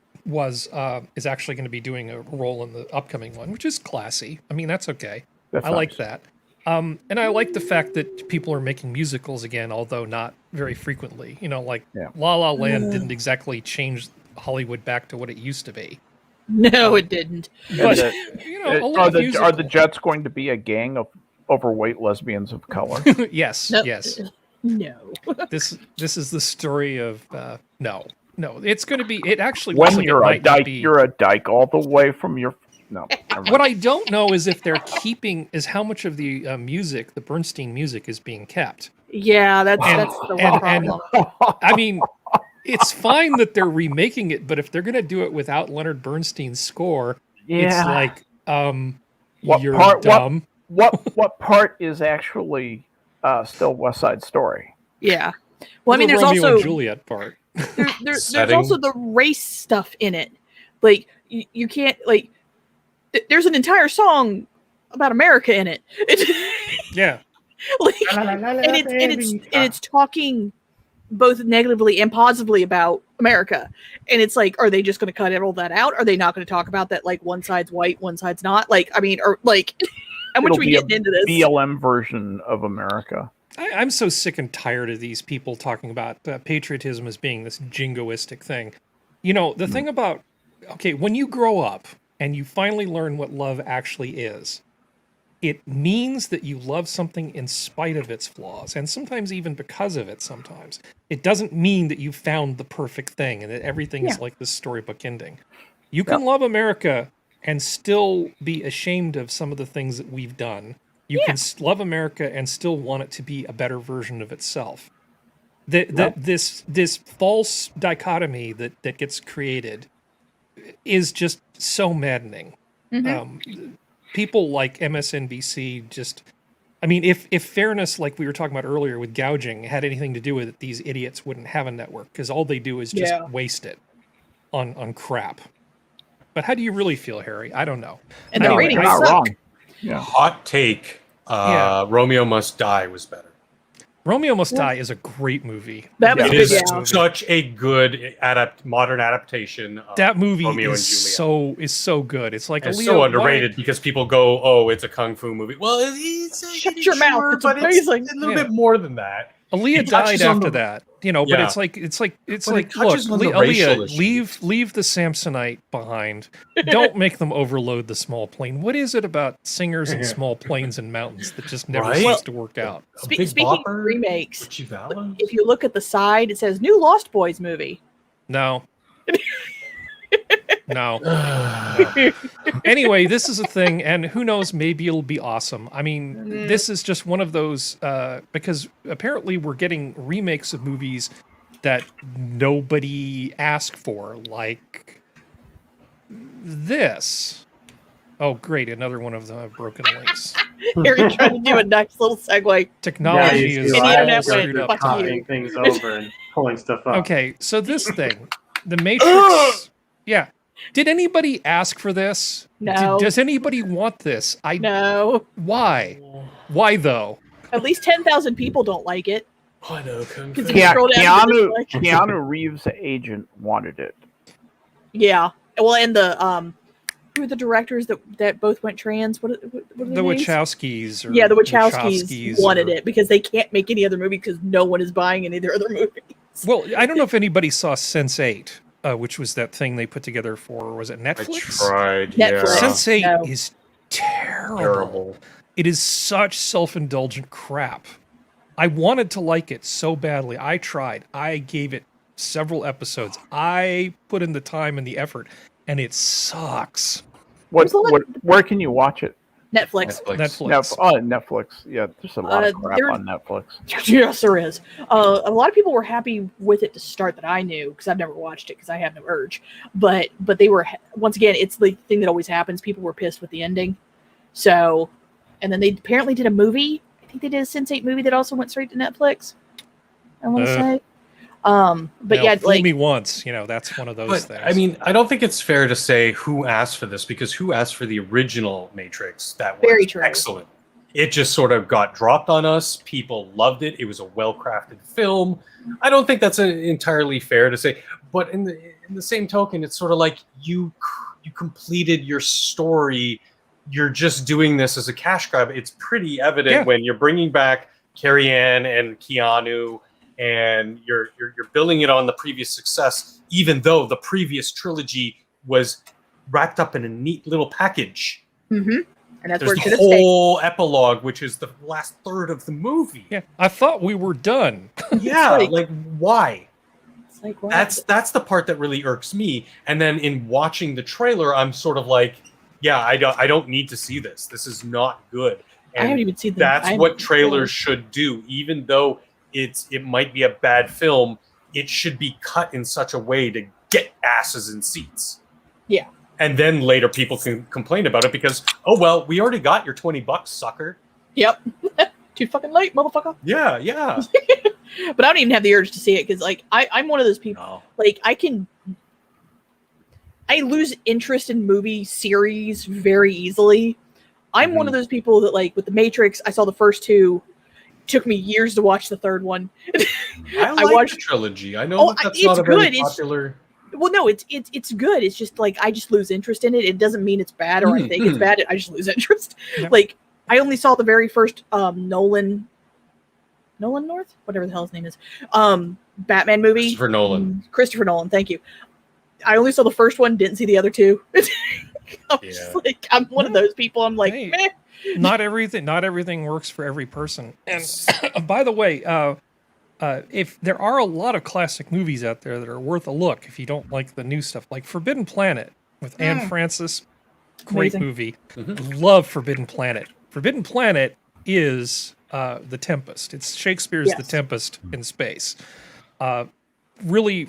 is actually going to be doing a role in the upcoming one, which is classy. I mean, that's okay. That's I like nice. that. And I like the fact that people are making musicals again, although not very frequently. You know, like Yeah. La La Land didn't exactly change Hollywood back to what it used to be. No, it didn't. But the- you know, a lot Are of the musical- Jets going to be a gang of overweight lesbians of color? yes, No. yes. No. This is the story of no. It's going to be. It actually looks When like you're it a might not dyke, be. you're a dyke all the way from your. No. never mind. What I don't know is if they're keeping is how much of the music, the Bernstein music, is being kept. Yeah, that's And- the one and- problem. I mean, it's fine that they're remaking it, but if they're going to do it without Leonard Bernstein's score, it's Yeah. like, What you're part- dumb. What part is actually still West Side Story? Yeah. Well, I mean, The there's Romeo also and Juliet part. there's Setting. also the race stuff in it. Like you can't like. There's an entire song about America in it. Yeah. Like, and it's talking both negatively and positively about America. And it's like, are they just going to cut all that out? Are they not going to talk about that? Like one side's white, one side's not. Like, I mean, or like, how much It'll are we be a getting into this? BLM version of America. I'm so sick and tired of these people talking about patriotism as being this jingoistic thing. You know, the thing about, okay, when you grow up and you finally learn what love actually is, it means that you love something in spite of its flaws, and sometimes even because of it sometimes. It doesn't mean that you found the perfect thing and that everything is like this storybook ending. You can love America and still be ashamed of some of the things that we've done. You can love America and still want it to be a better version of itself. This false dichotomy that gets created is just so maddening. People like MSNBC just, I mean, if fairness, like we were talking about earlier with gouging, had anything to do with it, these idiots wouldn't have a network because all they do is just waste it on crap. But how do you really feel, Harry? I don't know. And the Anyway, ratings You're not suck. wrong. Yeah. Hot take. Romeo Must Die was better. Romeo Must Die is a great movie. That was It good. is Yeah. such a good modern adaptation. Of That movie Romeo is so good. It's like It's Aaliyah, so underrated because people go, "Oh, it's a kung fu movie." Well, Shut your mouth, it's but amazing. It's a little bit more than that. Aaliyah It touches died on after the- that, you know. But Yeah. it's like But it look, touches on the racial Aaliyah, issues. leave the Samsonite behind. Don't make them overload the small plane. What is it about singers and small planes and mountains that just never Right? seems to work out? A Big Speaking of Bopper, remakes, Richie Valens. if you look at the side, it says new Lost Boys movie. No. No. Anyway, this is a thing, and who knows, maybe it'll be awesome. I mean, this is just one of those, because apparently we're getting remakes of movies that nobody asked for, like this. Oh, great, another one of the broken links. Harry tried to do a nice little segue. Technology you is see, And the I internet was went, screwed up. "Fuck you." copying things over and pulling stuff up. Okay, so this thing, the Matrix. Yeah. Did anybody ask for this? No. Does anybody want this? No. Why? Why though? At least 10,000 people don't like it. I know kung fu. Because if you scroll down to the list, Keanu Reeves' agent wanted it. yeah. Well, and the who are the directors that both went trans? What are The their names? Wachowskis. Or Yeah, the Wachowskis wanted or- it because they can't make any other movie because no one is buying any of their other movies. Well, I don't know if anybody saw Sense8, which was that thing they put together for, was it I Netflix? tried. Netflix. Yeah. Sense8 No. is terrible. Terrible. It is such self-indulgent crap. I wanted to like it so badly. I tried. I gave it several episodes. I put in the time and the effort, and it sucks. There's a lot Where can you watch it? Netflix. Netflix. Netflix. Yeah, there's a lot of crap there- on Netflix. Yes, there is. A lot of people were happy with it to start that I knew because I've never watched it because I have no urge. But they were once again, it's the thing that always happens. People were pissed with the ending. So, and then they apparently did a movie. I think they did a Sense8 movie that also went straight to Netflix. I want to say. But Now, yeah, fool like me once. You know, that's one of those But things. I mean, I don't think it's fair to say who asked for this because who asked for the original Matrix? That was Very true. excellent. It just sort of got dropped on us. People loved it. It was a well-crafted film. I don't think that's entirely fair to say. But in the same token, it's sort of like you completed your story. You're just doing this as a cash grab. It's pretty evident when you're bringing back Carrie Ann and Keanu, and you're building it on the previous success, even though the previous trilogy was wrapped up in a neat little package. Mm-hmm. And that's There's where it should the have stayed. whole epilogue, which is the last third of the movie. Yeah, I thought we were done. Yeah, like why? It's like, wow. That's the part that really irks me. And then in watching the trailer, I'm sort of like, yeah, I don't need to see this. This is not good. And I haven't even seen that's what trailers should do. Even though it might be a bad film, it should be cut in such a way to get asses in seats. Yeah. And then later people can complain about it because, oh, well, we already got your $20, sucker. Yep. Too fucking late, motherfucker. Yeah. But I don't even have the urge to see it because, like, I'm one of those people. No. Like, I lose interest in movie series very easily. I'm one of those people that, like, with The Matrix, I saw the first two. Took me years to watch the third one. I watched the trilogy. I know that's not a very popular. Well, no, it's good. It's just like I just lose interest in it. It doesn't mean it's bad or I think it's bad. I just lose interest. Yep. Like I only saw the very first Nolan North, whatever the hell his name is, Batman movie. Christopher Nolan. Thank you. I only saw the first one. Didn't see the other two. I'm one of those people. I'm like, hey, meh. Not everything works for every person. And by the way, if there are a lot of classic movies out there that are worth a look, if you don't like the new stuff, like Forbidden Planet with Anne Francis, great Amazing. movie. Love Forbidden Planet. Forbidden Planet is The Tempest. It's Shakespeare's The Tempest in space. Really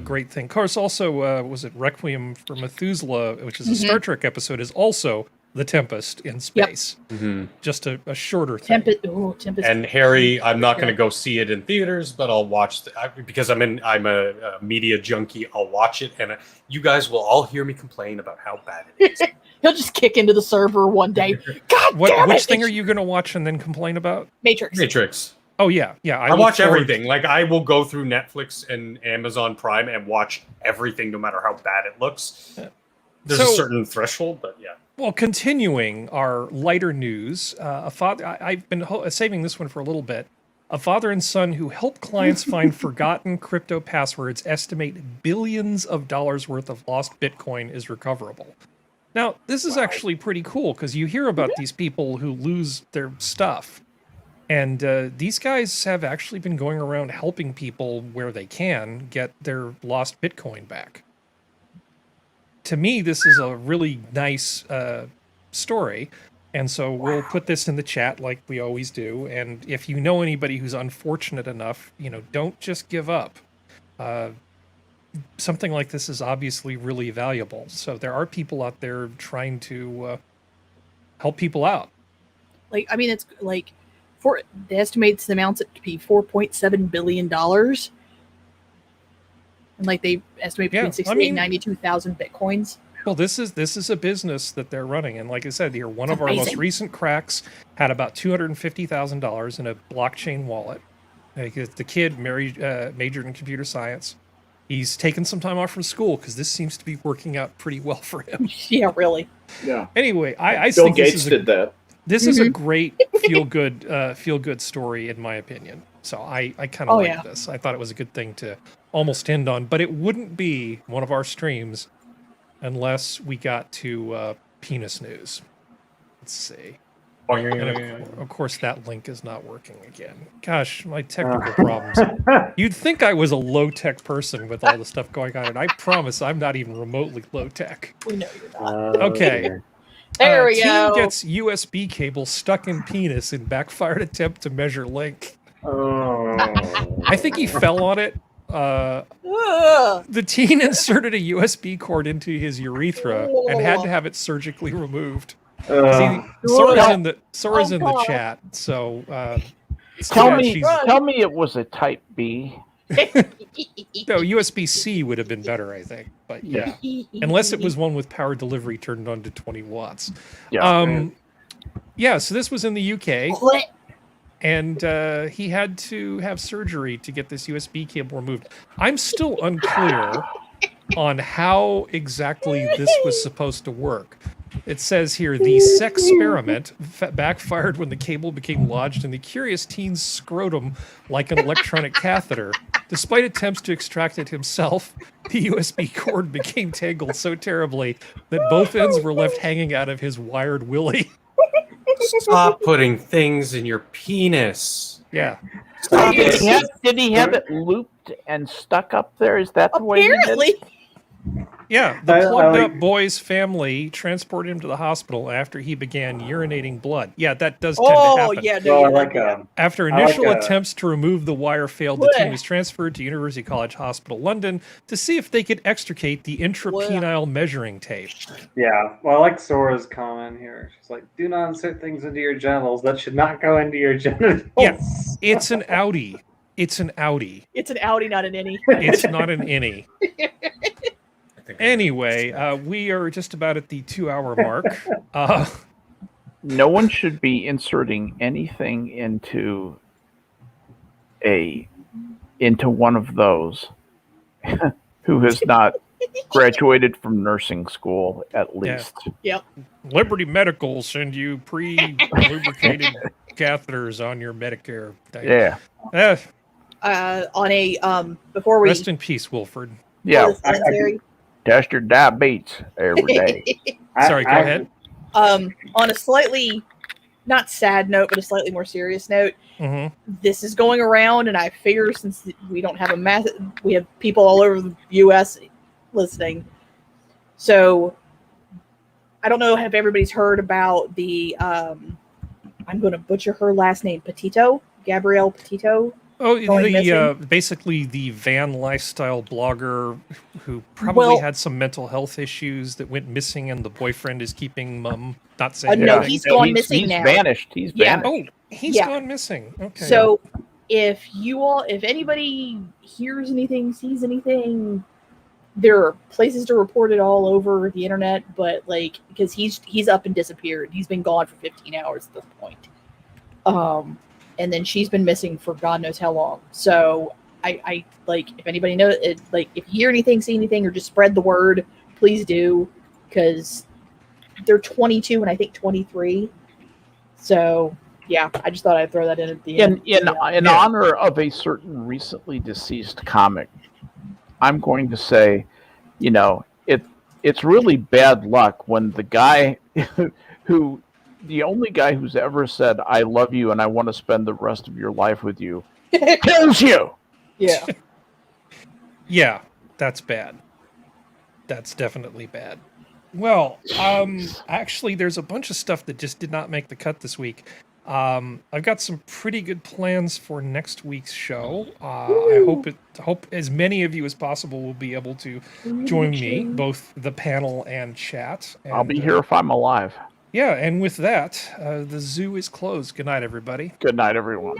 great thing. Of course, also was it Requiem for Methuselah, which is a Star Trek episode, is also The Tempest in space. Just a shorter thing. Tempest. And Harry, I'm not going to go see it in theaters, but I'll watch because I'm a media junkie. I'll watch it, and you guys will all hear me complain about how bad it is. He'll just kick into the server one day. God damn it! Which thing are you going to watch and then complain about? Matrix. Oh yeah. I watch everything. Like I will go through Netflix and Amazon Prime and watch everything, no matter how bad it looks. There's a certain threshold, but yeah. Well, continuing our lighter news, I've been saving this one for a little bit. A father and son who help clients find forgotten crypto passwords estimate billions of dollars worth of lost Bitcoin is recoverable. Now, this is actually pretty cool because you hear about these people who lose their stuff. And these guys have actually been going around helping people where they can get their lost Bitcoin back. To me, this is a really nice story. And so we'll put this in the chat like we always do. And if you know anybody who's unfortunate enough, don't just give up. Something like this is obviously really valuable. So there are people out there trying to help people out. Like, I mean, it's like, the estimates the amounts it to be $4.7 billion. And like they estimate between 60 and 92,000 Bitcoins. Well, this is a business that they're running. And like I said, here, one of our most recent cracks had about $250,000 in a blockchain wallet. The kid majored in computer science. He's taken some time off from school because this seems to be working out pretty well for him. Yeah, really. Yeah. Anyway, I Bill think Gates did that. This is a great feel good story in my opinion. So I kind of like this. I thought it was a good thing to almost end on, but it wouldn't be one of our streams unless we got to penis news. Let's see. And of course, that link is not working again. Gosh, my technical problems. You'd think I was a low-tech person with all the stuff going on, and I promise I'm not even remotely low-tech. We know you're not. Okay. There we go. Teen gets USB cable stuck in penis in backfired attempt to measure length. I think he fell on it. The teen inserted a USB cord into his urethra and had to have it surgically removed. Sora's in the chat, so tell me it was a Type B. No, USB-C would have been better, I think. But yeah, unless it was one with power delivery turned on to 20 watts. So this was in the UK, and he had to have surgery to get this USB cable removed. I'm still unclear on how exactly this was supposed to work. It says here, the sex experiment backfired when the cable became lodged in the curious teen's scrotum like an electronic catheter. Despite attempts to extract it himself, the USB cord became tangled so terribly that both ends were left hanging out of his wired willy. Stop putting things in your penis. Yeah. Stop Did it. he have it looped and stuck up there? Is that the way he did Apparently. it? Yeah, the I plugged like- up boy's family transported him to the hospital after he began urinating blood. Yeah, that does tend to Oh, happen. yeah. Well, I No, like yeah. After I like initial a- attempts to remove the wire failed, the team Blech. was transferred to University College Hospital London to see if they could extricate the intrapenile measuring tape. Yeah, well, I like Sora's comment here. She's like, "Do not insert things into your genitals. That should not go into your genitals." Yeah. It's an Audi. It's an Audi. It's an Audi, not an innie. It's not an innie. Anyway, we are just about at the 2-hour mark. No one should be inserting anything into one of those who has not graduated from nursing school at least. Liberty Medical will send you pre-lubricated catheters on your Medicare. Yeah. On a before we Rest in peace, Wilford. Yeah. sanitary, Test your diabetes every day. Sorry, go ahead. on a slightly not sad note, but a slightly more serious note, Mm-hmm. this is going around, and I figure since we don't have we have people all over the U.S. listening, so I don't know if everybody's heard about the I'm going to butcher her last name, Petito, Gabrielle Petito. Oh, Going basically the van lifestyle blogger who probably had some mental health issues that went missing, and the boyfriend is keeping mum. Not saying No, anything. he's gone missing he's now. Vanished. He's Yeah. vanished. Oh, he's Yeah. gone missing. Okay. So if anybody hears anything, sees anything, there are places to report it all over the internet, but because he's up and disappeared. He's been gone for 15 hours at this point. And then she's been missing for God knows how long. So I if anybody knows it, if you hear anything, see anything, or just spread the word, please do, because they're 22 and I think 23. So yeah, I just thought I'd throw that in at the end. In honor of a certain recently deceased comic, I'm going to say, it's really bad luck when the guy the only guy who's ever said, "I love you and I want to spend the rest of your life with you," kills you. Yeah. Yeah, that's bad. That's definitely bad. Well, actually, there's a bunch of stuff that just did not make the cut this week. I've got some pretty good plans for next week's show. I hope as many of you as possible will be able to join me, both the panel and chat. And, I'll be here if I'm alive. Yeah, and with that, the zoo is closed. Good night, everybody. Good night, everyone.